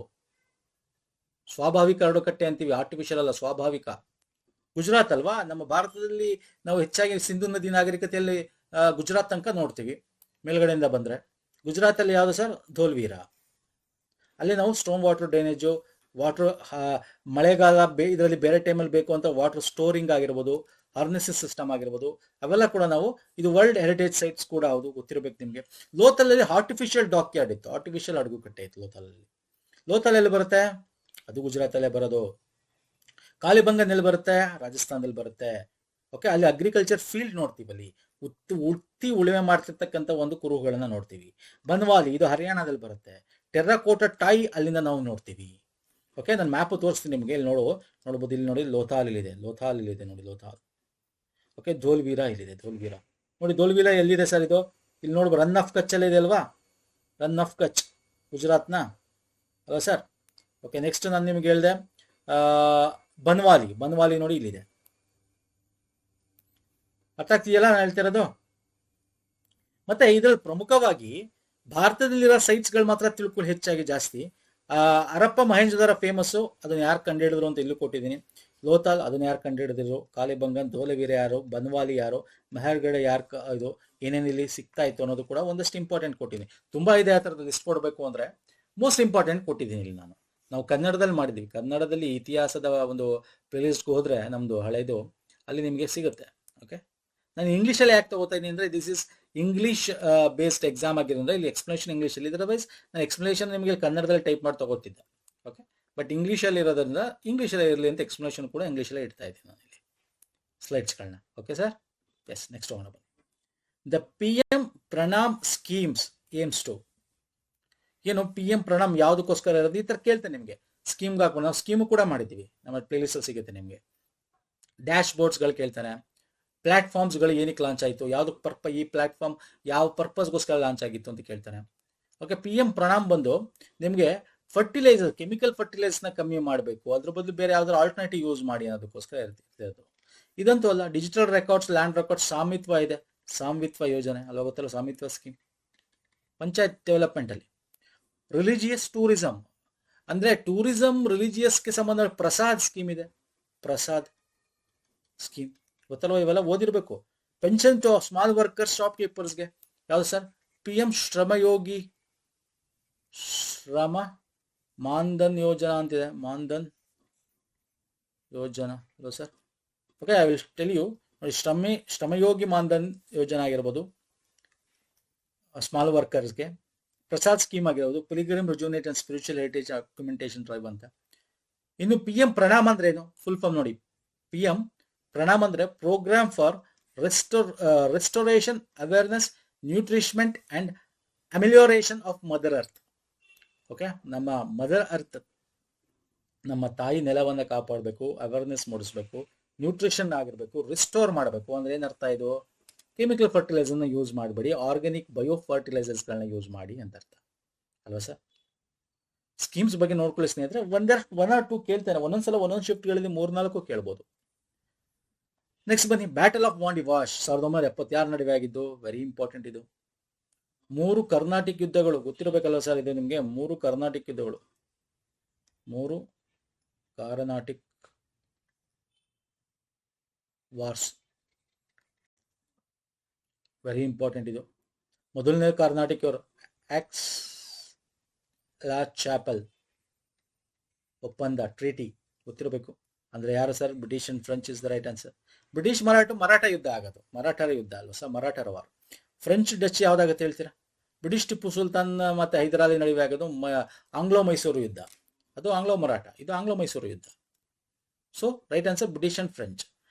ಸ್ವಾಭಾವಿಕ ಹರಡುಕಟ್ಟೆ ಅಂತೀವಿ, ಆರ್ಟಿಫಿಷಿಯಲ್ ಅಲ್ಲ, ಸ್ವಾಭಾವಿಕ. ಗುಜರಾತ್ ಅಲ್ವಾ? ನಮ್ಮ ಭಾರತದಲ್ಲಿ ನಾವು ಹೆಚ್ಚಾಗಿ ಸಿಂಧು ನದಿ ನಾಗರಿಕತೆಯಲ್ಲಿ ಗುಜರಾತ್ ತನಕ ನೋಡ್ತೀವಿ ಮೇಲ್ಗಡೆಯಿಂದ ಬಂದ್ರೆ. ಗುಜರಾತ್ ಅಲ್ಲಿ ಯಾವುದು ಸರ್? ಧೋಲ್ವೀರ. ಅಲ್ಲಿ ನಾವು ಸ್ಟೋಮ್ ವಾಟರ್ ಡ್ರೈನೇಜು, ವಾಟರ್ ಮಳೆಗಾಲ ಇದರಲ್ಲಿ ಬೇರೆ ಟೈಮಲ್ಲಿ ಬೇಕು ಅಂತ ವಾಟರ್ ಸ್ಟೋರಿಂಗ್ ಆಗಿರ್ಬೋದು, ಹಾರ್ನೆಸಿಸ್ ಸಿಸ್ಟಮ್ ಆಗಿರ್ಬೋದು, ಅವೆಲ್ಲ ಕೂಡ ನಾವು, ಇದು ವರ್ಲ್ಡ್ ಹೆರಿಟೇಜ್ ಸೈಟ್ಸ್ ಕೂಡ ಹೌದು, ಗೊತ್ತಿರಬೇಕು ನಿಮಗೆ. ಲೋಥಲಲ್ಲಿ ಆರ್ಟಿಫಿಷಿಯಲ್ ಡಾಕ್ ಯಾರ್ಡ್ ಇತ್ತು, ಆರ್ಟಿಫಿಷಿಯಲ್ ಹಡಗುಕಟ್ಟೆ ಇತ್ತು ಲೋಥಲಲ್ಲಿ. ಲೋಥಲ್ ಎಲ್ಲಿ ಬರುತ್ತೆ? ಅದು ಗುಜರಾತಲ್ಲೇ ಬರೋದು. ಕಾಲಿಬಂಗನ್ ಎಲ್ಲಿ ಬರುತ್ತೆ? ರಾಜಸ್ಥಾನದಲ್ಲಿ ಬರುತ್ತೆ. ಓಕೆ, ಅಲ್ಲಿ ಅಗ್ರಿಕಲ್ಚರ್ ಫೀಲ್ಡ್ ನೋಡ್ತೀವಿ, ಅಲ್ಲಿ ಉತ್ತಿ ಉಳುಮೆ ಮಾಡ್ತಿರ್ತಕ್ಕಂಥ ಒಂದು ಕುರುಹುಗಳನ್ನ ನೋಡ್ತೀವಿ. ಬನ್ವಾಲಿ, ಇದು ಹರಿಯಾಣದಲ್ಲಿ ಬರುತ್ತೆ. ಟೆರ್ರಾಕೋಟಾ ಟಾಯ್ ಅಲ್ಲಿಂದ ನಾವು ನೋಡ್ತೀವಿ. ಓಕೆ, ನಾನು ಮ್ಯಾಪ್ ತೋರಿಸ್ತೀನಿ ನಿಮಗೆ. ಇಲ್ಲಿ ನೋಡ್ಬೋದು, ಇಲ್ಲಿ ನೋಡಿ ಲೋಥಾಲ್ ಇಲ್ಲಿದೆ, ನೋಡಿ ಲೋಥಾಲ್. ಓಕೆ, ಧೋಲ್ವೀರ ಇಲ್ಲಿದೆ, ಧೋಲ್ವೀರ ನೋಡಿ. ಧೋಲ್ವೀರ ಎಲ್ಲಿದೆ ಸರ್? ಇದು ಇಲ್ಲಿ ನೋಡ್ಬೋದು, ರನ್ ಆಫ್ ಕಚ್ ಅಲ್ಲಿ ಇದೆ ಅಲ್ವಾ? ರನ್ ಆಫ್ ಕಚ್ ಗುಜರಾತ್ನ ಅಲ್ವಾ ಸರ್? ಓಕೆ, ನೆಕ್ಸ್ಟ್ ನಾನು ನಿಮ್ಗೆ ಹೇಳಿದೆ ಬನ್ವಾಲಿ ನೋಡಿ ಇಲ್ಲಿದೆ. ಅರ್ಥ ಆಗ್ತಿದೆಯಲ್ಲ ನಾನು ಹೇಳ್ತಿರೋದು? ಮತ್ತೆ ಇದ್ರಲ್ಲಿ ಪ್ರಮುಖವಾಗಿ ಭಾರತದಲ್ಲಿರೋ ಸೈಟ್ಸ್ಗಳು ಮಾತ್ರ ತಿಳ್ಕೊಳ್ಳಿ ಹೆಚ್ಚಾಗಿ ಜಾಸ್ತಿ. ಹರಪ್ಪ ಮಹೇಂಜೋದಾರೋ ಫೇಮಸ್ಸು, ಅದನ್ನ ಯಾರು ಕಂಡುಹಿಡಿದ್ರು ಅಂತ ಇಲ್ಲೂ ಕೊಟ್ಟಿದ್ದೀನಿ. ಲೋಥಾಲ್ ಅದನ್ನ ಯಾರು ಕಂಡುಹಿಡಿದ್ರು, ಕಾಲಿಬಂಗನ್, ಧೋಲವೀರ ಯಾರು, ಬನ್ವಾಲಿ ಯಾರು, ಮೆಹರ್ಗಢ ಯಾರು, ಇದು ಏನೇನು ಇಲ್ಲಿ ಸಿಗ್ತಾ ಇತ್ತು ಅನ್ನೋದು ಕೂಡ ಒಂದಷ್ಟು ಇಂಪಾರ್ಟೆಂಟ್ ಕೊಟ್ಟಿದ್ದೀನಿ. ತುಂಬಾ ಇದೆ, ಆ ಥರದ ಲಿಸ್ಟ್ ಕೊಡಬೇಕು ಅಂದ್ರೆ ಮೋಸ್ಟ್ ಇಂಪಾರ್ಟೆಂಟ್ ಕೊಟ್ಟಿದ್ದೀನಿ ಇಲ್ಲಿ ನಾನು. ನಾವು ಕನ್ನಡದಲ್ಲಿ ಮಾಡಿದ್ದೀವಿ, ಕನ್ನಡದಲ್ಲಿ ಇತಿಹಾಸದ ಒಂದು ಪ್ಲೇಲಿಸ್ಟ್ಗೆ ಹೋದ್ರೆ ನಮ್ದು ಹಳೆಯದು ಅಲ್ಲಿ ನಿಮಗೆ ಸಿಗುತ್ತೆ. ಓಕೆ, ನಾನು ಇಂಗ್ಲೀಷಲ್ಲಿ ಯಾಕೆ ತಗೋತಾ ಇದ್ದೀನಿ ಅಂದರೆ this is English based exam ಆಗಿರೋದ್ರಿಂದ ಇಲ್ಲಿ ಎಕ್ಸ್ಪ್ಲನೇಷನ್ ಇಂಗ್ಲೀಷಲ್ಲಿ, ಅದರ್ವೈಸ್ ನಾನು ಎಕ್ಸ್ಪ್ಲನೇಷನ್ ನಿಮಗೆ ಕನ್ನಡದಲ್ಲಿ ಟೈಪ್ ಮಾಡಿ ತಗೋತಿದ್ದೆ. ಓಕೆ, ಬಟ್ ಇಂಗ್ಲೀಷಲ್ಲಿ ಇರೋದ್ರಿಂದ ಇಂಗ್ಲೀಷಲ್ಲೇ ಇರಲಿ ಅಂತ ಎಕ್ಸ್ಪ್ಲನೇಷನ್ ಕೂಡ ಇಂಗ್ಲೀಷಲ್ಲೇ ಇಡ್ತಾ ಇದ್ದೀನಿ ನಾನು ಇಲ್ಲಿ ಸ್ಲೈಡ್ಸ್ಗಳನ್ನ. Okay sir, yes. ನೆಕ್ಸ್ಟ್ ಹೋಗೋಣ ಬನ್ನಿ. The PM Pranam schemes aims to, ಏನು PM ಪ್ರಣಾಮ್ ಯಾವುದಕ್ಕೋಸ್ಕರ ಇರೋದು ಈ ಥರ ಕೇಳ್ತೇನೆ ನಿಮಗೆ. ಸ್ಕೀಮ್ಗೆ ಹಾಕೊಂಡು ನಾವು ಸ್ಕೀಮು ಕೂಡ ಮಾಡಿದ್ದೀವಿ, ನಮ್ಮ ಪ್ಲೇಲಿಸ್ಟಲ್ಲಿ ಸಿಗುತ್ತೆ ನಿಮಗೆ. ಡ್ಯಾಶ್ ಬೋರ್ಡ್ಸ್ಗಳು ಕೇಳ್ತಾನೆ, ಪ್ಲಾಟ್ಫಾರ್ಮ್ಸ್ಗಳು ಏನಕ್ಕೆ ಲಾಂಚ್ ಆಯಿತು, ಯಾವುದಕ್ಕೆ ಈ ಪ್ಲಾಟ್ಫಾರ್ಮ್ ಯಾವ ಪರ್ಪಸ್ಗೋಸ್ಕರ ಲಾಂಚ್ ಆಗಿತ್ತು ಅಂತ ಕೇಳ್ತಾನೆ. ಓಕೆ, PM ಪ್ರಣಾಮ್ ಬಂದು ನಿಮಗೆ ಫರ್ಟಿಲೈಸರ್, ಕೆಮಿಕಲ್ ಫರ್ಟಿಲೈಸರ್ಸ್ನ ಕಮ್ಮಿ ಮಾಡಬೇಕು, ಅದ್ರ ಬದಲು ಬೇರೆ ಯಾವ್ದಾದ್ರು ಆಲ್ಟರ್ನೇಟಿವ್ ಯೂಸ್ ಮಾಡಿ ಅನ್ನೋದಕ್ಕೋಸ್ಕರ ಇರ್ತಿರೋದು. ಇದಂತೂ ಅಲ್ಲ, digital records, land records, Svamitva ಇದೆ, ಸಾಮಿತ್ವ ಯೋಜನೆ ಅಲ್ಲ, ಗೊತ್ತಲ್ಲ ಸಾಮಿತ್ವ ಸ್ಕೀಮ್, ಪಂಚಾಯತ್ ಡೆವಲಪ್ಮೆಂಟ್ ಅಲ್ಲಿ. ರಿಲಿಜಿಯಸ್ ಟೂರಿಸಂ ಅಂದ್ರೆ ಟೂರಿಸಂ ರಿಲಿಜಿಯಸ್ಗೆ ಸಂಬಂಧ ಪ್ರಸಾದ್ ಸ್ಕೀಮ್ ಇದೆ, ಪ್ರಸಾದ್ ಸ್ಕೀಮ್ ಗೊತ್ತಲ್ವ, ಇವೆಲ್ಲ ಓದಿರ್ಬೇಕು. Pension to small workers, shop ಕೀಪರ್ಸ್ಗೆ ಯಾವ್ದು ಸರ್? PM ಶ್ರಮಯೋಗಿ, ಶ್ರಮ ಮಾನ್ಧನ್ ಯೋಜನಾ ಅಂತಿದೆ, ಮಾನ್ಧನ್ ಯೋಜನಾ ಅಲ್ವ sir? Okay, I will tell you ನೋಡಿ. ಶ್ರಮಯೋಗಿ ಮಾನ್ಧನ್ ಯೋಜನಾ ಆಗಿರ್ಬೋದು ಸ್ಮಾಲ್ ವರ್ಕರ್ಸ್ಗೆ. ಪ್ರಸಾದ್ ಸ್ಕೀಮ್ ಆಗಿರೋದು pilgrim rejuvenate and spiritual heritage documentation drive ಅಂತ. ಇನ್ನು PM ಪ್ರಣಾಮ್ ಅಂದ್ರೆ ಏನು? ಫುಲ್ ಫಾರ್ಮ್ ನೋಡಿ. PM ಪ್ರಣಾಮ್ ಅಂದ್ರೆ program for restoration, awareness, nourishment and amelioration of mother earth. Okay, ನಮ್ಮ ಮದರ್ ಅರ್ತ್, ನಮ್ಮ ತಾಯಿ ನೆಲವನ್ನು ಕಾಪಾಡಬೇಕು, ಅವೇರ್ನೆಸ್ ಮೂಡಿಸ್ಬೇಕು, ನ್ಯೂಟ್ರಿಷನ್ ಆಗಿರ್ಬೇಕು, ರಿಸ್ಟೋರ್ ಮಾಡಬೇಕು. ಅಂದ್ರೆ ಏನರ್ಥ ಇದು? ಕೆಮಿಕಲ್ ಫರ್ಟಿಲೈಸರ್ನ ಯೂಸ್ ಮಾಡಬೇಡಿ, ಆರ್ಗ್ಯಾನಿಕ್ ಬಯೋ ಫರ್ಟಿಲೈಸರ್ಸ್ಗಳನ್ನ ಯೂಸ್ ಮಾಡಿ ಅಂತ ಅರ್ಥ ಅಲ್ವಾ ಸರ್? ಸ್ಕೀಮ್ಸ್ ಬಗ್ಗೆ ನೋಡ್ಕೊಳ್ಳಿ ಸ್ನೇಹಿತರೆ. ಒನ್ ಆರ್ ಟೂ ಕೇಳ್ತಾನೆ, ಒಂದೊಂದ್ಸಲ ಒಂದೊಂದು ಶಿಫ್ಟ್ಗಳಲ್ಲಿ 3-4 ಕೇಳ್ಬೋದು. ನೆಕ್ಸ್ಟ್ ಬನ್ನಿ. ಬ್ಯಾಟಲ್ ಆಫ್ ವಾಂಡಿವಾಶ್ 1976 ನಡುವೆ ಆಗಿದ್ದು, ವೆರಿ ಇಂಪಾರ್ಟೆಂಟ್ ಇದು. 3 ಕರ್ನಾಟಿಕ್ ಯುದ್ಧಗಳು ಗೊತ್ತಿರಬೇಕಲ್ವ ಸರ್? ಇದು ನಿಮಗೆ 3 ಕರ್ನಾಟಿಕ್ ಯುದ್ಧಗಳು, 3 ಕಾರ್ನಾಟಿಕ್ ವಾರ್ಸ್, ವೆರಿ ಇಂಪಾರ್ಟೆಂಟ್ ಇದು. ಮೊದಲನೇ ಕಾರ್ನಾಟಿಕ್ ಅವರು ಆಕ್ಸ್ ಲಾ ಚಾಪಲ್ ಒಪ್ಪಂದ, ಟ್ರೀಟಿ ಗೊತ್ತಿರಬೇಕು. ಅಂದ್ರೆ ಯಾರು sir? British and French is the right answer. British Maratha ಯುದ್ಧ ಆಗೋದು, ಮರಾಠರ ಯುದ್ಧ ಅಲ್ವ ಸರ್, ಮರಾಠರ ವಾರ್. ಫ್ರೆಂಚ್ ಡಚ್ ಯಾವ್ದಾಗತ್ತೆ ಹೇಳ್ತೀರಾ? ಬ್ರಿಟಿಷ್ ಟಿಪ್ಪು ಸುಲ್ತಾನ್ ಮತ್ತೆ ಹೈದರಾಲಿ ನಡುವೆ ಆಗೋದು ಆಂಗ್ಲೋ ಮೈಸೂರು ಯುದ್ಧ, ಅದು ಆಂಗ್ಲೋ ಮರಾಠ, ಇದು ಆಂಗ್ಲೋ ಮೈಸೂರು ಯುದ್ಧ. So right answer British and French.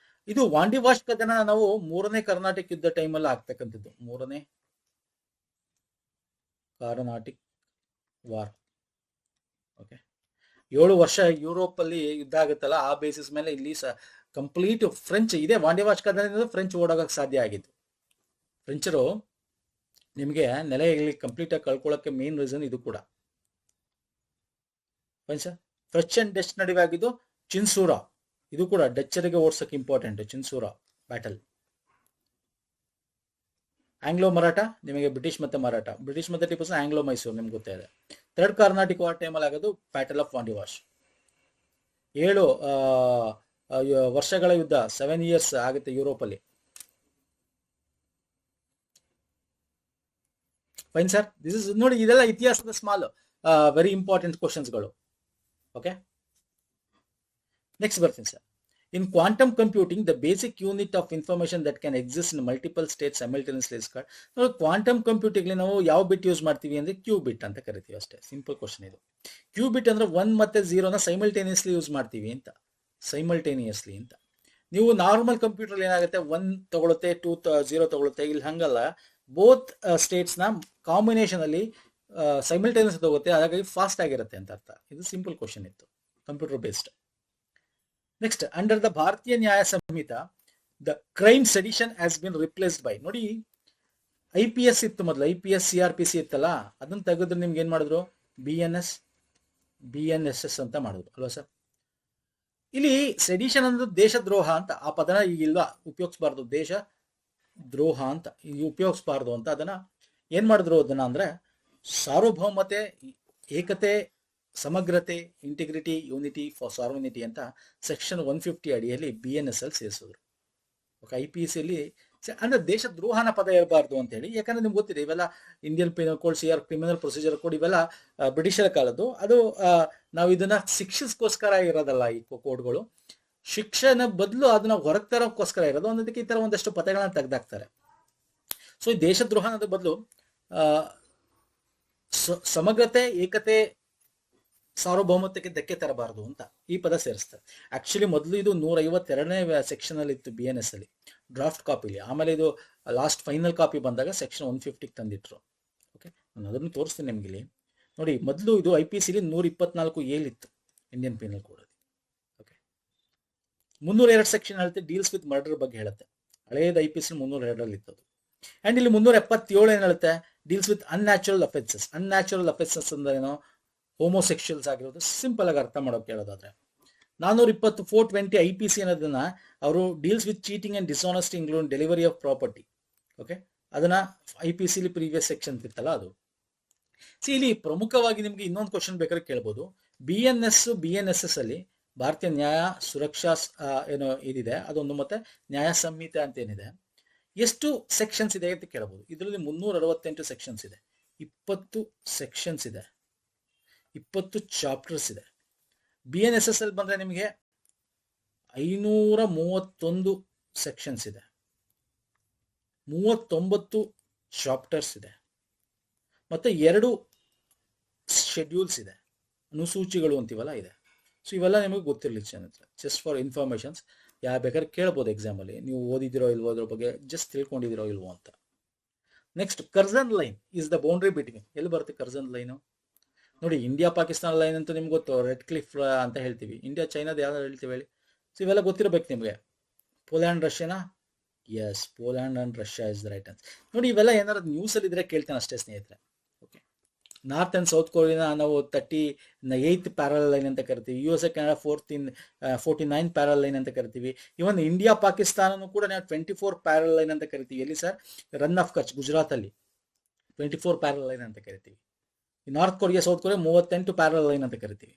ಇದು ವಾಂಡಿವಾಶ್ ಕದನ ನಾವು ಮೂರನೇ ಕರ್ನಾಟಕ ಯುದ್ಧ ಟೈಮಲ್ಲಿ ಆಗ್ತಕ್ಕಂಥದ್ದು, ಮೂರನೇ ಕರ್ನಾಟಿಕ್ ವಾರ್. ಓಕೆ, 7 ವರ್ಷ ಯುರೋಪ್ ಅಲ್ಲಿ ಯುದ್ಧ ಆಗುತ್ತಲ್ಲ, ಆ ಬೇಸಿಸ್ ಮೇಲೆ ಇಲ್ಲಿ ಕಂಪ್ಲೀಟ್ ಫ್ರೆಂಚ್ ಇದೆ. ವಾಂಡಿವಾಶ್ ಕದನದಿಂದ ಫ್ರೆಂಚ್ ಓಡೋಗಕ್ಕೆ ಸಾಧ್ಯ ಆಗಿತ್ತು. ಫ್ರೆಂಚರು ನಿಮಗೆ ನೆಲೆ ಇಲ್ಲಿ ಕಂಪ್ಲೀಟ್ ಆಗಿ ಕಳ್ಕೊಳ್ಳೋಕೆ ಮೇನ್ ರೀಸನ್ ಇದು ಕೂಡ. ಫ್ರೆಂಚ್ ಅಂಡ್ ಡಚ್ ನಡುವೆ ಆಗಿದ್ದು ಚಿನ್ಸೂರಾ, ಇದು ಕೂಡ ಡಚ್ಚರಿಗೆ ಓಡಿಸೋಕೆ ಇಂಪಾರ್ಟೆಂಟ್, ಚಿನ್ಸೂರಾ ಬ್ಯಾಟಲ್. ಆಂಗ್ಲೋ ಮರಾಠ ನಿಮಗೆ ಬ್ರಿಟಿಷ್ ಮತ್ತೆ ಮರಾಠ, ಬ್ರಿಟಿಷ್ ಮತ್ತೆ ಟಿಪ್ಪು ಆಂಗ್ಲೋ ಮೈಸೂರು ನಿಮ್ಗೆ ಗೊತ್ತೇ ಇದೆ. ಥರ್ಡ್ ಕರ್ನಾಟಿಕ್ ವಾರ್ ಟೈಮಲ್ಲಿ ಆಗೋದು ಬ್ಯಾಟಲ್ ಆಫ್ ವಾಂಡಿವಾಶ್. 7 ವರ್ಷಗಳ ಯುದ್ಧ, 7 years ಆಗುತ್ತೆ ಯುರೋಪ್ ಅಲ್ಲಿ. ಫೈನ್ ಸರ್, ದಿಸ್ ಇಸ್ ನೋಡಿ, ಇದೆಲ್ಲ ಇತಿಹಾಸದ ಸ್ಮಾಲ್ ವೆರಿ ಇಂಪಾರ್ಟೆಂಟ್ ಕ್ವಶನ್ಸ್ಗಳು. ಓಕೆ, ನೆಕ್ಸ್ಟ್ ಬರ್ತೀನಿ sir. In quantum computing the basic unit of information that can exist in multiple state simultaneously is called. ನೋಡಿ, ಕ್ವಾಂಟಮ್ ಕಂಪ್ಯೂಟಿಂಗ್ ನಾವು ಯಾವ ಬಿಟ್ ಯೂಸ್ ಮಾಡ್ತೀವಿ ಅಂದ್ರೆ ಕ್ಯೂಬಿಟ್ ಅಂತ ಕರಿತೀವಿ ಅಷ್ಟೇ. ಸಿಂಪಲ್ ಕ್ವಶನ್ ಇದು. ಕ್ಯೂಬಿಟ್ ಅಂದ್ರೆ 1 ಮತ್ತೆ 0ನ ಸೈಮಲ್ಟೇನಿಯಸ್ಲಿ ಯೂಸ್ ಮಾಡ್ತೀವಿ ಅಂತ, ಸೈಮಲ್ಟೇನಿಯಸ್ಲಿ ಅಂತ. ನೀವು ನಾರ್ಮಲ್ ಕಂಪ್ಯೂಟರ್ ಏನಾಗುತ್ತೆ, 1 ತಗೊಳುತ್ತೆ, 2 0 ತಗೊಳುತ್ತೆ. ಇಲ್ಲಿ ಹಂಗಲ್ಲ, ಬೋತ್ ಸ್ಟೇಟ್ಸ್ ನ ಕಾಂಬಿನೇಷನ್ ಅಲ್ಲಿ ಸೈಮಲ್ಟೇನಿಯಸ್ ತಗೋಗುತ್ತೆ, ಹಾಗಾಗಿ ಫಾಸ್ಟ್ ಆಗಿರುತ್ತೆ ಅಂತ ಅರ್ಥ. ಇದು ಸಿಂಪಲ್ ಕ್ವಶನ್ ಇತ್ತು, computer based. Next, under the Bharatiya Nyaya Sanhita the crime sedition has been replaced by. ನೋಡಿ, IPS ಇತ್ತು ಮೊದಲು, IPS CRPC ಇತ್ತಲ್ಲ, ಅದನ್ನ ತೆಗೆದ್ರೆ ನಿಮ್ಗೆ ಏನ್ ಮಾಡಿದ್ರು, BNSS ಅಂತ ಮಾಡಿದ್ರು ಅಲ್ವಾ ಸರ್. ಇಲ್ಲಿ ಸೆಡಿಷನ್ ಅಂದ್ರೆ ದೇಶದ್ರೋಹ ಅಂತ, ಆ ಪದನ ಈಗಿಲ್ವಾ ಉಪಯೋಗಿಸಬಾರ್ದು, ದೇಶ ದ್ರೋಹ ಅಂತ ಈಗ ಉಪಯೋಗಿಸಬಾರ್ದು ಅಂತ ಅದನ್ನ ಏನ್ ಮಾಡಿದ್ರು, ಅದನ್ನ ಅಂದ್ರೆ ಸಾರ್ವಭೌಮತೆ, ಏಕತೆ, ಸಮಗ್ರತೆ, ಇಂಟಿಗ್ರಿಟಿ, ಯೂನಿಟಿ ಫಾರ್ ಸಾರ್ವನಿಟಿ ಅಂತ ಸೆಕ್ಷನ್ 150 ಅಡಿಯಲ್ಲಿ BNSL ಸೇರಿಸಿದ್ರು. ಓಕೆ, IPC ಅಲ್ಲಿ ಅಂದ್ರೆ ದೇಶ ದ್ರೋಹನ ಪದ ಇರಬಾರ್ದು ಅಂತ ಹೇಳಿ. ಯಾಕಂದ್ರೆ ನಿಮ್ಗೆ ಗೊತ್ತಿದೆ, ಇವೆಲ್ಲ Indian penal code, criminal procedure code, ಇವೆಲ್ಲ ಬ್ರಿಟಿಷರ ಕಾಲದ್ದು. ಅದು ನಾವು ಇದನ್ನ ಶಿಕ್ಷೆಗೋಸ್ಕರ ಇರೋದಲ್ಲ, ಈ ಕೋಡ್ಗಳು ಶಿಕ್ಷೆನ ಬದಲು ಅದನ್ನ ಹೊರಗೆ ತರೋಕ್ಕೋಸ್ಕರ ಇರೋದು. ಅನ್ನೋದಕ್ಕೆ ಈ ತರ ಒಂದಷ್ಟು ಪದಗಳನ್ನ ತೆಗೆದಾಕ್ತಾರೆ. ಸೊ ಈ ದೇಶದ್ರೋಹ ಅನ್ನೋದ್ರ ಬದಲು ಸಮಗ್ರತೆ, ಏಕತೆ, ಸಾರ್ವಭೌಮತ್ವಕ್ಕೆ ಧಕ್ಕೆ ತರಬಾರದು ಅಂತ ಈ ಪದ ಸೇರಿಸ್ತಾರೆ. ಆಕ್ಚುಲಿ ಮೊದಲು ಇದು 152ನೇ ಸೆಕ್ಷನ್ ಅಲ್ಲಿ ಇತ್ತು BNS ಅಲ್ಲಿ, ಡ್ರಾಫ್ಟ್ ಕಾಪಿಲಿ. ಆಮೇಲೆ ಇದು ಲಾಸ್ಟ್ ಫೈನಲ್ ಕಾಪಿ ಬಂದಾಗ ಸೆಕ್ಷನ್ 150 ತಂದಿಟ್ರು. ಓಕೆ, ನಾನು ಅದನ್ನು ತೋರಿಸ್ತೀನಿ ನಿಮ್ಗೆ ಇಲ್ಲಿ ನೋಡಿ. ಮೊದಲು ಇದು IPC 124A ಇತ್ತು Indian penal code. Okay, 302 section ಹೇಳುತ್ತೆ, ಡೀಲ್ಸ್ ವಿತ್ ಮರ್ಡರ್ ಬಗ್ಗೆ ಹೇಳುತ್ತೆ. ಹಳೆಯದು IPC 302 ಇತ್ತು. ಅಂಡ್ ಇಲ್ಲಿ 377 ಏನ್ ಹೇಳುತ್ತೆ, deals with unnatural offences. Unnatural offences ಅಂದ್ರೆ ಏನೋ ಹೋಮೋಸೆಕ್ಷುವಲ್ಸ್ ಆಗಿರೋದು, ಸಿಂಪಲ್ ಆಗಿ ಅರ್ಥ ಮಾಡೋಕೆ ಹೇಳೋದಾದ್ರೆ. 420 420 IPC ಅನ್ನೋದನ್ನ ಅವರು deals with cheating and dishonesty include delivery of property. Okay, ಅದನ್ನ IPC ಪ್ರೀವಿಯಸ್ ಸೆಕ್ಷನ್ ಇತ್ತಲ್ಲ ಅದು. ಇಲ್ಲಿ ಪ್ರಮುಖವಾಗಿ ನಿಮ್ಗೆ ಇನ್ನೊಂದು ಕ್ವಶನ್ ಬೇಕಾದ್ರೆ ಕೇಳ್ಬೋದು. BNSS ಅಲ್ಲಿ ಭಾರತೀಯ ನ್ಯಾಯ ಸುರಕ್ಷಾ ಏನೋ ಇದಿದೆ ಅದೊಂದು, ಮತ್ತೆ ನ್ಯಾಯ ಸಂಹಿತೆ ಅಂತ ಏನಿದೆ, ಎಷ್ಟು ಸೆಕ್ಷನ್ಸ್ ಇದೆ ಅಂತ ಕೇಳಬಹುದು. ಇದರಲ್ಲಿ 368 ಸೆಕ್ಷನ್ಸ್ ಇದೆ, 20 ಸೆಕ್ಷನ್ಸ್ ಇದೆ, 20 ಚಾಪ್ಟರ್ಸ್ ಇದೆ. BNSS ಅಲ್ಲಿ ಬಂದ್ರೆ ನಿಮಗೆ 531 ಸೆಕ್ಷನ್ಸ್ ಇದೆ, 39 ಚಾಪ್ಟರ್ಸ್ ಇದೆ, ಮತ್ತೆ 2 ಶೆಡ್ಯೂಲ್ಸ್ ಇದೆ, ಅನುಸೂಚಿಗಳು ಅಂತೀವಲ್ಲ ಇದೆ. ಸೊ ಇವೆಲ್ಲ ನಿಮಗೆ ಗೊತ್ತಿರಲಿ, ಜಸ್ಟ್ ಫಾರ್ ಇನ್ಫಾರ್ಮೇಶನ್ಸ್. ಯಾರು ಬೇಕಾದ್ರೆ ಕೇಳ್ಬೋದು ಎಕ್ಸಾಮಲ್ಲಿ, ನೀವು ಓದಿದಿರೋ ಇಲ್ವೋ ಅದ್ರ ಬಗ್ಗೆ ಜಸ್ಟ್ ತಿಳ್ಕೊಂಡಿದಿರೋ ಇಲ್ವೋ ಅಂತ. Next, Curzon line is the boundary between. ಎಲ್ಲಿ ಬರುತ್ತೆ ಕರ್ಜನ್ ಲೈನು? ನೋಡಿ, ಇಂಡಿಯಾ ಪಾಕಿಸ್ತಾನ ಲೈನ್ ಅಂತೂ ನಿಮ್ಗೆ ಗೊತ್ತು, ರೆಡ್ ಕ್ಲಿಫ್ ಅಂತ ಹೇಳ್ತೀವಿ. ಇಂಡಿಯಾ ಚೈನಾದ ಯಾವ್ದು ಹೇಳ್ತೀವಿ ಹೇಳಿ? ಸೊ ಇವೆಲ್ಲ ಗೊತ್ತಿರಬೇಕು ನಿಮಗೆ. ಪೋಲ್ಯಾಂಡ್ ರಷ್ಯಾನಾ? Yes, Poland and Russia is the right answer. ನೋಡಿ, ಇವೆಲ್ಲ ಏನಾದ್ರು ನ್ಯೂಸ್ ಅಲ್ಲಿ ಇದ್ರೆ ಕೇಳ್ತೇನೆ ಅಷ್ಟೇ ಸ್ನೇಹಿತರೆ. Okay, North and South Korea ನಾವು 38th ಪ್ಯಾರಲ್ ಲೈನ್ ಅಂತ ಕರಿತೀವಿ. USA ಕೆನಡಾ 49 ಪ್ಯಾರಲ್ ಲೈನ್ ಅಂತ ಕರಿತೀವಿ. ಇವನ್ ಇಂಡಿಯಾ ಪಾಕಿಸ್ತಾನನು ಕೂಡ ನಾವು 24 ಪ್ಯಾರಲ್ ಲೈನ್ ಅಂತ ಕರಿತೀವಿ. ಎಲ್ಲಿ ಸರ್? ರನ್ ಆಫ್ ಕಚ್, ಗುಜರಾತ್ ಅಲ್ಲಿ 24 ಪ್ಯಾರಲ್ ಲೈನ್ ಅಂತ ಕರಿತೀವಿ. North Korea, south Korea 38 parallel line ಅಂತ ಕರಿತೀವಿ.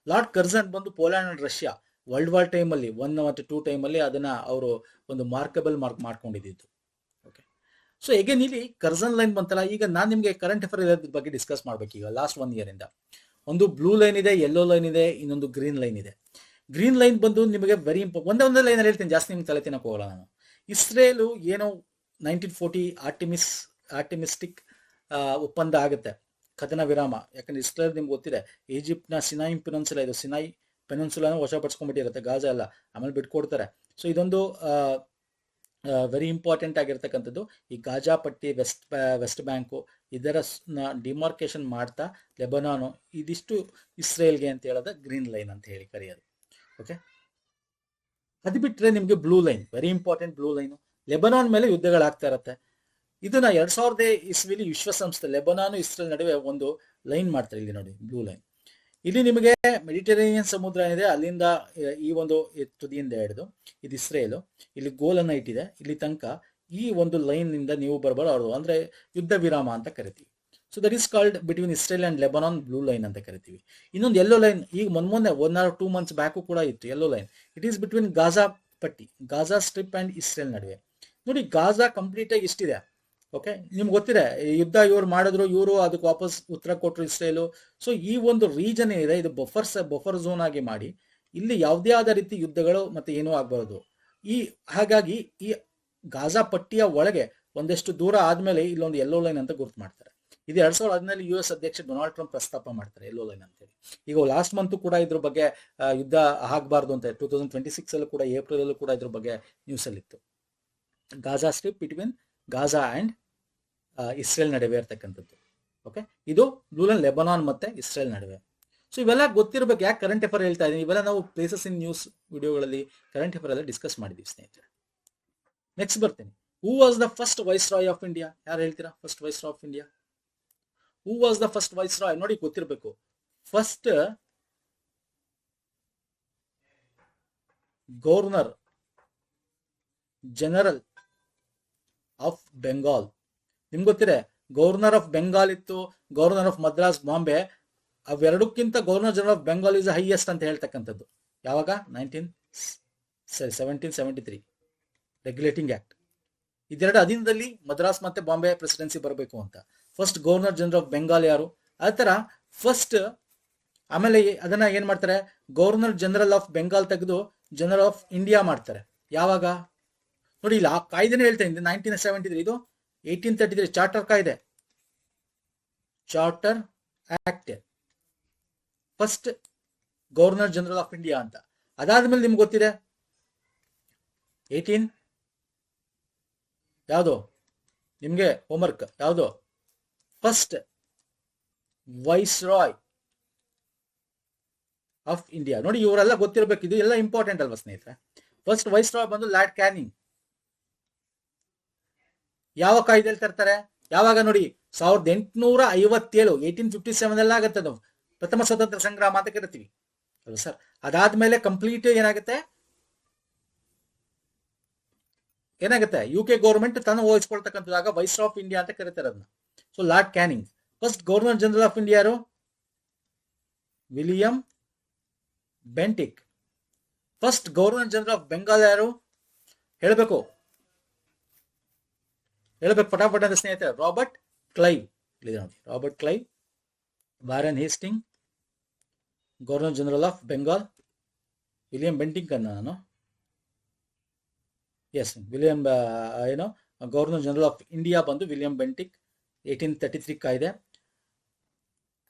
ಲಾರ್ಡ್ ಕರ್ಜನ್ ಬಂದು Poland and Russia world war ಟೈಮಲ್ಲಿ 1 ಮತ್ತು 2 ಟೈಮಲ್ಲಿ ಅದನ್ನ ಅವರು ಒಂದು ಮಾರ್ಕಬಲ್ ಮಾಡ್ಕೊಂಡಿದ್ದು. ಓಕೆ, ಸೊ ಎಗೇನ್ ಇಲ್ಲಿ ಕರ್ಜನ್ ಲೈನ್ ಬಂತಲ್ಲ. ಈಗ ನಾನು ನಿಮಗೆ ಕರೆಂಟ್ ಅಫೇರ್ ಬಗ್ಗೆ ಡಿಸ್ಕಸ್ ಮಾಡ್ಬೇಕು. ಈಗ ಲಾಸ್ಟ್ 1 year ಇಂದ ಒಂದು ಬ್ಲೂ ಲೈನ್ ಇದೆ, ಯೆಲ್ಲೋ ಲೈನ್ ಇದೆ, ಇನ್ನೊಂದು ಗ್ರೀನ್ ಲೈನ್ ಇದೆ. ಗ್ರೀನ್ ಲೈನ್ ಬಂದು ನಿಮಗೆ ವೆರಿ ಒಂದೇ ಲೈನಲ್ಲಿ ಹೇಳ್ತೀನಿ, ಜಾಸ್ತಿ ನಿಮ್ಗೆ ತಲೆ ತಿನ್ನಕ್ಕೆ ಹೋಗಲ್ಲ ನಾನು. ಇಸ್ರೇಲು ಏನೋ 1940 ಆರ್ಟಿಮಿಸ್ಟಿಕ್ ಒಪ್ಪಂದ ಆಗುತ್ತೆ, ಕದನ ವಿರಾಮ. ಯಾಕಂದ್ರೆ ಇಸ್ರೇಲ್ ನಿಮ್ಗೆ ಗೊತ್ತಿದೆ, ಈಜಿಪ್ಟ್ನ ಸಿನಾಯಿ ಪೆನಿನ್ಸುಲಾ, ಇದು ಸಿನಾಯಿ ಪೆನಿನ್ಸುಲಾನು ವಶಪಡಿಸ್ಕೊಂಡ್ಬಿಟ್ಟಿರುತ್ತೆ, ಗಾಜಾ ಎಲ್ಲ ಆಮೇಲೆ ಬಿಟ್ಕೊಡ್ತಾರೆ. ಸೊ ಇದೊಂದು ವೆರಿ ಇಂಪಾರ್ಟೆಂಟ್ ಆಗಿರ್ತಕ್ಕಂಥದ್ದು. ಈ ಗಾಜಾ ಪಟ್ಟಿ, ವೆಸ್ಟ್ ಬ್ಯಾಂಕು, ಇದರ ಡಿಮಾರ್ಕೇಶನ್ ಮಾಡ್ತಾ ಲೆಬನಾನು, ಇದಿಷ್ಟು ಇಸ್ರೇಲ್ಗೆ ಅಂತ ಹೇಳೋದು ಗ್ರೀನ್ ಲೈನ್ ಅಂತ ಹೇಳಿ ಕರೆಯೋದು. ಓಕೆ, ಅದು ಬಿಟ್ಟರೆ ನಿಮಗೆ blue line, very important blue line. Lebanon ಮೇಲೆ ಯುದ್ಧಗಳಾಗ್ತಾ ಇರುತ್ತೆ. ಇದನ್ನ 2000 ಇಸ್ವಿಲಿ ವಿಶ್ವಸಂಸ್ಥೆ ಲೆಬನಾನು ಇಸ್ರೇಲ್ ನಡುವೆ ಒಂದು ಲೈನ್ ಮಾಡ್ತಾರೆ. ಇಲ್ಲಿ ನೋಡಿ ಬ್ಲೂ ಲೈನ್. ಇಲ್ಲಿ ನಿಮಗೆ ಮೆಡಿಟರೇನಿಯನ್ ಸಮುದ್ರ ಏನಿದೆ ಅಲ್ಲಿಂದ ಈ ಒಂದು ತುದಿಯಿಂದ ಹಿಡಿದು ಇದು ಇಸ್ರೇಲು, ಇಲ್ಲಿ ಗೋಲನ್ನ ಇಟ್ಟಿದೆ, ಇಲ್ಲಿ ತನಕ ಈ ಒಂದು ಲೈನ್ ನಿಂದ ನೀವು ಬರಬಾರದು, ಅಂದ್ರೆ ಯುದ್ಧ ವಿರಾಮ ಅಂತ ಕರಿತೀವಿ. So that is called between Israel and Lebanon blue line ಅಂತ ಕರಿತೀವಿ. ಇನ್ನೊಂದು ಯೆಲ್ಲೋ ಲೈನ್, ಈಗ ಮೊನ್ನೆ 1 or 2 months ಬ್ಯಾಕು ಕೂಡ ಇತ್ತು yellow line. It is between Gaza ಪಟ್ಟಿ, ಗಾಜಾ ಸ್ಟ್ರಿಪ್ ಅಂಡ್ ಇಸ್ರೇಲ್ ನಡುವೆ. ನೋಡಿ ಗಾಜಾ ಕಂಪ್ಲೀಟ್ ಆಗಿ ಇಷ್ಟಿದೆ. ಓಕೆ, ನಿಮ್ಗೆ ಗೊತ್ತಿದೆ ಯುದ್ಧ ಇವ್ರು ಮಾಡಿದ್ರು, ಇವರು ಅದಕ್ಕೆ ವಾಪಸ್ ಉತ್ತರ ಕೊಟ್ಟರು ಇಸ್ರೇಲು. ಸೊ ಈ ಒಂದು ರೀಜನ್ ಏನಿದೆ ಇದು ಬಫರ್ ಝೋನ್ ಆಗಿ ಮಾಡಿ ಇಲ್ಲಿ ಯಾವುದೇ ಆದ ರೀತಿ ಯುದ್ಧಗಳು ಮತ್ತೆ ಏನೂ ಆಗ್ಬಾರದು. ಹಾಗಾಗಿ ಈ ಗಾಜಾ ಪಟ್ಟಿಯ ಒಳಗೆ ಒಂದಷ್ಟು ದೂರ ಆದ್ಮೇಲೆ ಇಲ್ಲೊಂದು ಯೆಲ್ಲೋ ಲೈನ್ ಅಂತ ಗುರ್ತು ಮಾಡ್ತಾರೆ. ಇದು 2017 US ಅಧ್ಯಕ್ಷ ಡೊನಾಲ್ಡ್ ಟ್ರಂಪ್ ಪ್ರಸ್ತಾಪ ಮಾಡ್ತಾರೆ ಯೆಲ್ಲೋ ಲೈನ್ ಅಂತೇಳಿ. ಈಗ ಲಾಸ್ಟ್ ಮಂತ್ ಕೂಡ ಇದ್ರ ಬಗ್ಗೆ ಯುದ್ಧ ಆಗಬಾರ್ದು ಅಂತ 2026 ಅಲ್ಲೂ ಕೂಡ ಏಪ್ರಿಲ್ ಅಲ್ಲೂ ಕೂಡ ಇದ್ರ ಬಗ್ಗೆ ನ್ಯೂಸ್ ಅಲ್ಲಿ ಇತ್ತು. Gaza strip between Gaza and Israel ನಡುವೆ ಇರ್ತಕ್ಕಂಥದ್ದು. ಓಕೆ, ಇದು ಬ್ಲೂ ಲೈನ್ ಲೆಬನಾನ್ ಮತ್ತೆ ಇಸ್ರೇಲ್ ನಡುವೆ. ಸೊ ಇವೆಲ್ಲ ಗೊತ್ತಿರಬೇಕು. ಯಾಕೆ ಕರೆಂಟ್ ಅಫೇರ್ ಹೇಳ್ತಾ ಇದ್ದೀನಿ, ಇವೆಲ್ಲ ನಾವು ಪ್ಲೇಸಸ್ ಇನ್ ನ್ಯೂಸ್ ವಿಡಿಯೋಗಳಲ್ಲಿ ಕರೆಂಟ್ ಅಫೇರ್ ಎಲ್ಲ ಡಿಸ್ಕಸ್ ಮಾಡಿದ್ದೀವಿ ಸ್ನೇಹಿತರೆ. ನೆಕ್ಸ್ಟ್ ಬರ್ತೀನಿ. Who was the first viceroy of India? ಯಾರು ಹೇಳ್ತೀರಾ first viceroy of India? Who was the first viceroy? ನೋಡಿ ಗೊತ್ತಿರಬೇಕು. First governor general of Bengal. ನಿಮ್ಗೆ ಗೊತ್ತಿದೆ, ಗವರ್ನರ್ ಆಫ್ ಬೆಂಗಾಲ್ ಇತ್ತು, ಗವರ್ನರ್ ಆಫ್ ಮದ್ರಾಸ್, ಬಾಂಬೆ. ಅವೆರಡಕ್ಕಿಂತ governor general of Bengal is highest ಅಂತ ಹೇಳ್ತಕ್ಕಂಥದ್ದು. ಯಾವಾಗ? 1773 ರೆಗ್ಯುಲೇಟಿಂಗ್ ಆಕ್ಟ್. ಇದೆರಡು ಅಧೀನದಲ್ಲಿ ಮದ್ರಾಸ್ ಮತ್ತೆ ಬಾಂಬೆ ಪ್ರೆಸಿಡೆನ್ಸಿ ಬರಬೇಕು ಅಂತ. First governor general of Bengal ಯಾರು? ಆ ತರ ಫಸ್ಟ್. ಆಮೇಲೆ ಅದನ್ನ ಏನ್ ಮಾಡ್ತಾರೆ, ಗವರ್ನರ್ ಜನರಲ್ ಆಫ್ ಬೆಂಗಾಲ್ ತೆಗೆದು ಜನರಲ್ ಆಫ್ ಇಂಡಿಯಾ ಮಾಡ್ತಾರೆ. ಯಾವಾಗ ನೋಡಿ, ಇಲ್ಲ ಆ ಕಾಯ್ದೆನೇ ಹೇಳ್ತಾ ಇದ್ದೀನಿ. 1973 ಇದು 1833 ಚಾರ್ಟರ್ ಕಾಯ್ದೆ, charter act. First governor general of India ಅಂತ. ಅದಾದ್ಮೇಲೆ ನಿಮ್ಗೆ ಗೊತ್ತಿದೆ 18 ಯಾವುದು ನಿಮ್ಗೆ ಹೋಮ್ವರ್ಕ್ ಯಾವುದು? First viceroy of India. ನೋಡಿ ಇವರೆಲ್ಲ ಗೊತ್ತಿರಬೇಕು, ಇದು ಎಲ್ಲ ಇಂಪಾರ್ಟೆಂಟ್ ಅಲ್ವಾ ಸ್ನೇಹಿತರೆ. ಫಸ್ಟ್ ವೈಸ್ ರಾಯ್ ಬಂದು ಲಾರ್ಡ್ ಕ್ಯಾನಿಂಗ್. ಯಾವ ಕಾಯ್ದೆಯಲ್ಲಿ ತರ್ತಾರೆ? ಯಾವಾಗ ನೋಡಿ, 1857 1857 ಆಗತ್ತೆ ಅದು ಪ್ರಥಮ ಸ್ವತಂತ್ರ ಸಂಗ್ರಾಮ ಅಂತ ಕರಿತೀವಿ ಅಲ್ವಾ ಸರ್. ಅದಾದ್ಮೇಲೆ ಕಂಪ್ಲೀಟ್ ಏನಾಗುತ್ತೆ UK ಗೌರ್ಮೆಂಟ್ ತಾನು ವಹಿಸ್ಕೊಳ್ತಕ್ಕಂಥದ್ದಾಗ ವೈಸ್ ಆಫ್ ಇಂಡಿಯಾ ಅಂತ ಕರೀತಾರೆ ಅದನ್ನ. So Lord Canning. First governor general of India ಯಾರು? William Bentinck. First governor general of Bengal ಯಾರು? ಹೇಳಬೇಕು ಫಟಾಫಟ್ ಅಂತ ಸ್ನೇಹಿತರೆ. Robert Clive. ನೋಡಿ, Robert Clive. Warren Hasting governor general of Bengal. William Bentinck ಅನ್ನ ನಾನು ವಿಲಿಯಂ ಏನೋ ಗವರ್ನರ್ ಜನರಲ್ ಆಫ್ ಇಂಡಿಯಾ ಬಂದು ವಿಲಿಯಂ ಬೆಂಟಿಕ್ 1833 ಕಾಯ್ದೆ.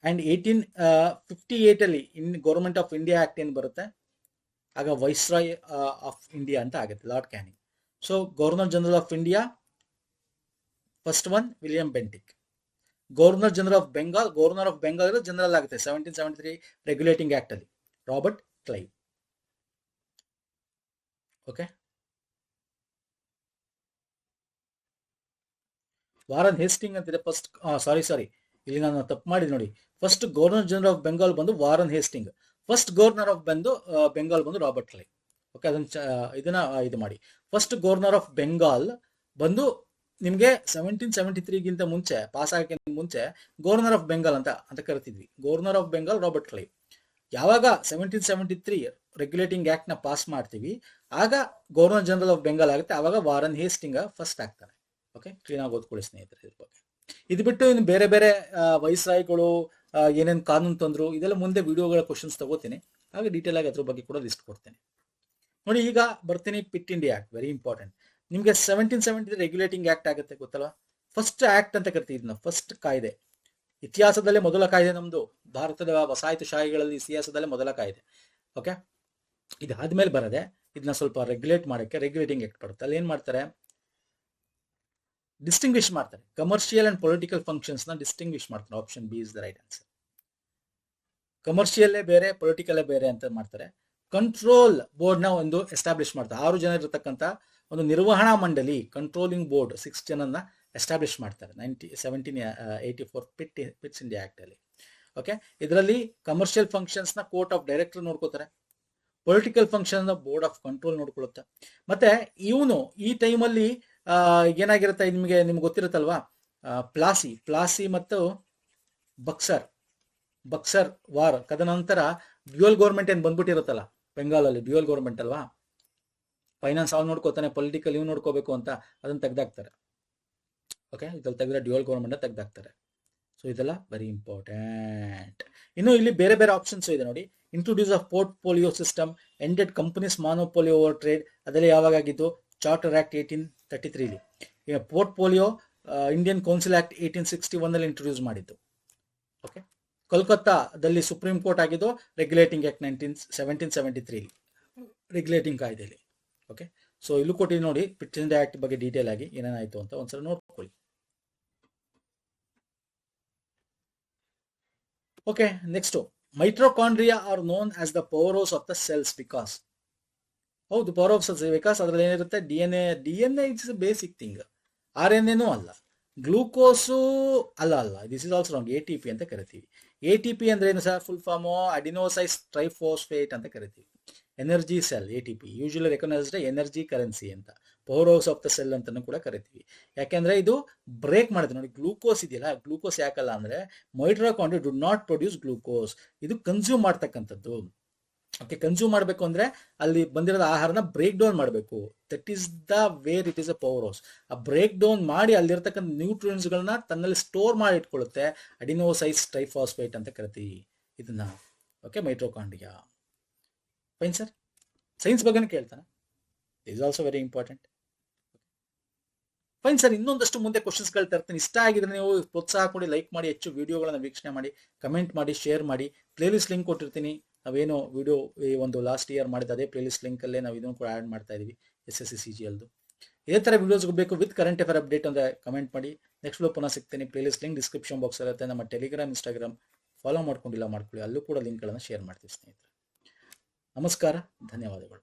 ಅಂಡ್ 1858 ಅಲ್ಲಿ ಗವರ್ಮೆಂಟ್ ಆಫ್ ಇಂಡಿಯಾ ಆಕ್ಟ್ ಏನ್ ಬರುತ್ತೆ, ಆಗ ವೈಸ್ ರಾಯ್ ಆಫ್ ಇಂಡಿಯಾ ಅಂತ ಆಗುತ್ತೆ, Lord Canning. So governor general of India first one William Bentinck. Governor general of Bengal general ಆಗುತ್ತೆ 1773 ರೆಗ್ಯುಲೇಟಿಂಗ್ ಆಕ್ಟ್ ಅಲ್ಲಿ, Robert Clive. Okay, Warren Hasting ಅಂತಿದೆ ಫಸ್ಟ್. ಸಾರಿ ಇಲ್ಲಿ ನಾನು ತಪ್ಪು ಮಾಡಿ ನೋಡಿ. First governor general of Bengal ಬಂದು Warren Hasting. First governor of Bengal ಬಂದು ರಾಬರ್ಟ್ ಕ್ಲೈವ್. ಓಕೆ, ಇದನ್ನ ಇದು ಮಾಡಿ. ಫಸ್ಟ್ ಗವರ್ನರ್ ಆಫ್ ಬೆಂಗಾಲ್ ಬಂದು ನಿಮ್ಗೆ 1773ಗಿಂತ ಮುಂಚೆ ಪಾಸ್ ಆಗಕ್ಕಿಂತ ಮುಂಚೆ ಗವರ್ನರ್ ಆಫ್ ಬೆಂಗಾಲ್ ಅಂತ ಕರಿತಿದ್ವಿ. Governor of Bengal Robert Clive. ಯಾವಾಗ 1773 ರೆಗ್ಯುಲೇಟಿಂಗ್ ಆಕ್ಟ್ ನ ಪಾಸ್ ಮಾಡ್ತೀವಿ, ಆಗ ಗವರ್ನರ್ ಜನರಲ್ ಆಫ್ ಬೆಂಗಾಲ್ ಆಗುತ್ತೆ. ಆವಾಗ ವಾರನ್ ಹೇಸ್ಟಿಂಗ್ ಫಸ್ಟ್ ಆಗ್ತಾರೆ. ಓಕೆ, ಕ್ಲೀನ್ ಆಗಿ ಓದ್ಕೊಳ್ಳಿ ಸ್ನೇಹಿತರೆ ಇದ್ರ ಬಗ್ಗೆ. ಇದು ಬಿಟ್ಟು ಇನ್ನು ಬೇರೆ ಬೇರೆ ವೈಸ್ರಾಯ್ಗಳು ಏನೇನು ಕಾನೂನು ತಂದ್ರು, ಇದೆಲ್ಲ ಮುಂದೆ ವಿಡಿಯೋಗಳ ಕ್ವಶನ್ಸ್ ತಗೋತೀನಿ. ಹಾಗೆ ಡೀಟೇಲ್ ಆಗಿ ಅದ್ರ ಬಗ್ಗೆ ಕೂಡ ಲಿಸ್ಟ್ ಕೊಡ್ತೇನೆ. ನೋಡಿ, ಈಗ ಬರ್ತೀನಿ pit India act, very important. ನಿಮಗೆ 1770 ರೆಗ್ಯುಲೇಟಿಂಗ್ ಆಕ್ಟ್ ಆಗುತ್ತೆ, ಗೊತ್ತಲ್ವಾ? ಫಸ್ಟ್ ಆಕ್ಟ್ ಅಂತ ಕರಿತೀವಿ ಇದನ್ನ, ಫಸ್ಟ್ ಕಾಯ್ದೆ. ಇತಿಹಾಸದಲ್ಲೇ ಮೊದಲ ಕಾಯ್ದೆ ನಮ್ದು, ಭಾರತದ ವಸಾಹತುಶಾಹಿಗಳಲ್ಲಿ ಇತಿಹಾಸದಲ್ಲೇ ಮೊದಲ ಕಾಯ್ದೆ. ಓಕೆ, ಇದಾದ್ಮೇಲೆ ಬರದೆ ಇದನ್ನ ಸ್ವಲ್ಪ ರೆಗ್ಯುಲೇಟ್ ಮಾಡೋಕ್ಕೆ ರೆಗ್ಯುಲೇಟಿಂಗ್ ಆಕ್ಟ್ ಬರುತ್ತೆ. ಅಲ್ಲಿ ಏನ್ ಮಾಡ್ತಾರೆ, ಡಿಸ್ಟಿಂಗ್ವಿಶ್ ಮಾಡ್ತಾರೆ. ಕಮರ್ಷಿಯಲ್ ಅಂಡ್ ಪೊಲಿಟಿಕಲ್ ಫಂಕ್ಷನ್ಸ್ ನ ಡಿಸ್ಟಿಂಗ್ವಿಶ್ ಮಾಡ್ತಾರೆ. Option B is the right answer. ಕಮರ್ಷಿಯಲ್ಲೇ ಬೇರೆ, ಪೊಲಿಟಿಕಲ್ಲೇ ಬೇರೆ ಅಂತ ಮಾಡ್ತಾರೆ. ಕಂಟ್ರೋಲ್ ಬೋರ್ಡ್ ನ ಒಂದು ಎಸ್ಟಾಬ್ಲಿಷ್ ಮಾಡ್ತಾರೆ. 6 ಜನ ಇರತಕ್ಕಂತ ಒಂದು ನಿರ್ವಹಣಾ ಮಂಡಳಿ, ಕಂಟ್ರೋಲಿಂಗ್ ಬೋರ್ಡ್ 6 ಜನನ್ನ ಎಸ್ಟಾಬ್ಲಿಷ್ ಮಾಡ್ತಾರೆ 1784 ಪಿಟ್ಸ್ ಇಂಡಿಯಾ ಆಕ್ಟ್ ಅಲ್ಲಿ. ಓಕೆ, ಇದರಲ್ಲಿ ಕಮರ್ಷಿಯಲ್ ಫಂಕ್ಷನ್ಸ್ ನ ಕೋರ್ಟ್ ಆಫ್ ಡೈರೆಕ್ಟರ್ ನೋಡ್ಕೋತಾರೆ, political function board of control ನೋಡ್ಕೊಳ್ಳುತ್ತೆ. ಮತ್ತೆ ಇವನು ಈ ಟೈಮಲ್ಲಿ ಏನಾಗಿರುತ್ತೆ ನಿಮ್ಗೆ ಗೊತ್ತಿರುತ್ತಲ್ವಾ, ಪ್ಲಾಸಿ ಮತ್ತು ಬಕ್ಸರ್ ವಾರ್ ತದನಂತರ ಡ್ಯುಯಲ್ ಗೌರ್ಮೆಂಟ್ ಏನ್ ಬಂದ್ಬಿಟ್ಟಿರುತ್ತಲ್ಲ ಬೆಂಗಾಲಲ್ಲಿ, ಡ್ಯುಯಲ್ ಗೌರ್ಮೆಂಟ್ ಅಲ್ವಾ, ಫೈನಾನ್ಸ್ ಅವ್ನು ನೋಡ್ಕೋತಾನೆ, ಪೊಲಿಟಿಕಲ್ ಇವ್ ನೋಡ್ಕೋಬೇಕು ಅಂತ ಅದನ್ನ ತೆಗ್ದಾಕ್ತಾರೆ. ಓಕೆ, ಇದ್ರಲ್ಲಿ ತೆಗೆದ್ರೆ ಡ್ಯುಯಲ್ ಗೌರ್ಮೆಂಟ್ ತೆಗ್ದಾಕ್ತಾರೆ. ಸೊ ಇದೆಲ್ಲ ವೆರಿ ಇಂಪಾರ್ಟೆಂಟ್. ಇನ್ನು ಇಲ್ಲಿ ಬೇರೆ ಬೇರೆ ಆಪ್ಷನ್ಸ್ ಇದೆ ನೋಡಿ. Introduce of portfolio system, ended companies monopoly over trade, ಅದೆಲ್ಲ ಯಾವಾಗ ಆಗಿದ್ದು? Charter act 1833. Portfolio Indian council act 1861 ಅಲ್ಲಿ ಇಂಟ್ರೊಡ್ಯೂಸ್ ಮಾಡಿದ್ದು. ಓಕೆ, ಕೋಲ್ಕತ್ತಾದಲ್ಲಿ ಸುಪ್ರೀಂ ಕೋರ್ಟ್ ಆಗಿದ್ದು ರೆಗ್ಯುಲೇಟಿಂಗ್ ಆಕ್ಟ್ 1773 ರೆಗ್ಯುಲೇಟಿಂಗ್ ಕಾಯ್ದೆಯಲ್ಲಿ. ಓಕೆ, ಸೊ ಇಲ್ಲೂ ಕೊಟ್ಟಿದ್ದು ನೋಡಿ, ಪಿಟ್ ಇಂಡಿಯಾ ಆಕ್ಟ್ ಬಗ್ಗೆ ಡೀಟೇಲ್ ಆಗಿ ಏನೇನಾಯ್ತು ಅಂತ ಒಂದ್ಸಲ ನೋಡ್ಕೊಳ್ಳಿ. Okay, next, mitochondria R non as the power house of the cells because. ಹೌದು, ಪವರ್ ಆಫ್ ಸೆಲ್ಸ್ ಬಿಕಾಸ್ ಅದ್ರಲ್ಲಿ ಏನಿರುತ್ತೆ, DNA it's basic thing. RNA ಅಲ್ಲ, ಗ್ಲೂಕೋಸು ಅಲ್ಲ, this is also wrong. ATP ಅಂತ ಕರಿತೀವಿ. ATP ಅಂದ್ರೆ ಏನು sir? Full form adenosine triphosphate ಅಂತ ಕರಿತೀವಿ. Energy cell ATP, usually recognised energy currency ಅಂತ. Power house of the cell ಅಂತಾನು ಕೂಡ ಕರಿತೀವಿ. ಯಾಕೆಂದ್ರೆ ಇದು ಬ್ರೇಕ್ ಮಾಡುತ್ತೆ ನೋಡಿ. ಗ್ಲೂಕೋಸ್ ಇದೆಯಲ್ಲ, ಗ್ಲೂಕೋಸ್ ಯಾಕಲ್ಲ ಅಂದ್ರೆ ಮೈಟ್ರೋಕಾಂಡ್ರಿಯಾ ಡು ನಾಟ್ ಪ್ರೊಡ್ಯೂಸ್ ಗ್ಲೂಕೋಸ್, ಇದು ಕನ್ಸ್ಯೂಮ್ ಮಾಡ್ತಕ್ಕಂಥದ್ದು. ಓಕೆ, ಕನ್ಸ್ಯೂಮ್ ಮಾಡಬೇಕು ಅಂದ್ರೆ ಅಲ್ಲಿ ಬಂದಿರೋದ ಆಹಾರನ ಬ್ರೇಕ್ ಡೌನ್ ಮಾಡಬೇಕು. That is the where it is a power house. ಆ ಬ್ರೇಕ್ ಡೌನ್ ಮಾಡಿ ಅಲ್ಲಿರ್ತಕ್ಕಂಥ ನ್ಯೂಟ್ರಿಯೆಂಟ್ಸ್ ಗಳನ್ನ ತನ್ನಲ್ಲಿ ಸ್ಟೋರ್ ಮಾಡಿ ಇಟ್ಕೊಳ್ಳುತ್ತೆ. ಅಡಿನೋಸೈಸ್ ಟ್ರೈಫಾಸ್ಫೇಟ್ ಅಂತ ಕರಿತೀವಿ ಇದನ್ನ. ಓಕೆ, ಮೈಟ್ರೋಕಾಂಡ್ರಿಯಾ. ಫೈನ್ ಸರ್, ಸೈನ್ಸ್ ಬಗ್ಗೆನೂ ಕೇಳ್ತಾನೆ, is also very important. Fine sir, ಇನ್ನೊಂದಷ್ಟು ಮುಂದೆ ಕ್ವಶನ್ಸ್ಗಳು ತರ್ತೀನಿ. ಇಷ್ಟ ಆಗಿದ್ರೆ ನೀವು ಪ್ರೋತ್ಸಾಹ ಕೊಡಿ, ಲೈಕ್ ಮಾಡಿ, ಹೆಚ್ಚು ವಿಡಿಯೋಗಳನ್ನ ವೀಕ್ಷಣೆ ಮಾಡಿ, ಕಮೆಂಟ್ ಮಾಡಿ, ಶೇರ್ ಮಾಡಿ. ಪ್ಲೇಲಿಸ್ಟ್ ಲಿಂಕ್ ಕೊಟ್ಟಿರ್ತೀನಿ. ನಾವೇನು ವಿಡಿಯೋ ಈ ಒಂದು ಲಾಸ್ಟ್ ಇಯರ್ ಮಾಡಿದ ಅದೇ ಪ್ಲೇಲಿಸ್ಟ್ ಲಿಂಕ್ ಅಲ್ಲೇ ನಾವು ಇದನ್ನು ಕೂಡ ಆಡ್ ಮಾಡ್ತಾ ಇದೀವಿ, SSC CGL. ಇದೇ ತರ ವಿಡಿಯೋಸ್ ಬೇಕು ವಿತ್ ಕರೆಂಟ್ ಅಫೇರ್ ಅಪ್ಡೇಟ್ ಅಂದ್ರೆ ಕಮೆಂಟ್ ಮಾಡಿ. ನೆಕ್ಸ್ಟ್ ವಿಡಿಯೋ ಪುನಃ ಸಿಗ್ತೀನಿ. ಪ್ಲೇಲಿಸ್ಟ್ ಲಿಂಕ್ ಡಿಸ್ಕ್ರಿಪ್ಷನ್ ಬಾಕ್ಸ್ ಇರುತ್ತೆ. ನಮ್ಮ ಟೆಲಿಗ್ರಾಮ್, ಇನ್ಸ್ಟಾಗ್ರಾಮ್ ಫಾಲೋ ಮಾಡ್ಕೊಂಡಿಲ್ಲ ಮಾಡ್ಕೊಳ್ಳಿ, ಅಲ್ಲೂ ಕೂಡ ಲಿಂಕ್ಗಳನ್ನು ಶೇರ್ ಮಾಡ್ತೀವಿ ಸ್ನೇಹಿತರೆ. ನಮಸ್ಕಾರ, ಧನ್ಯವಾದಗಳು.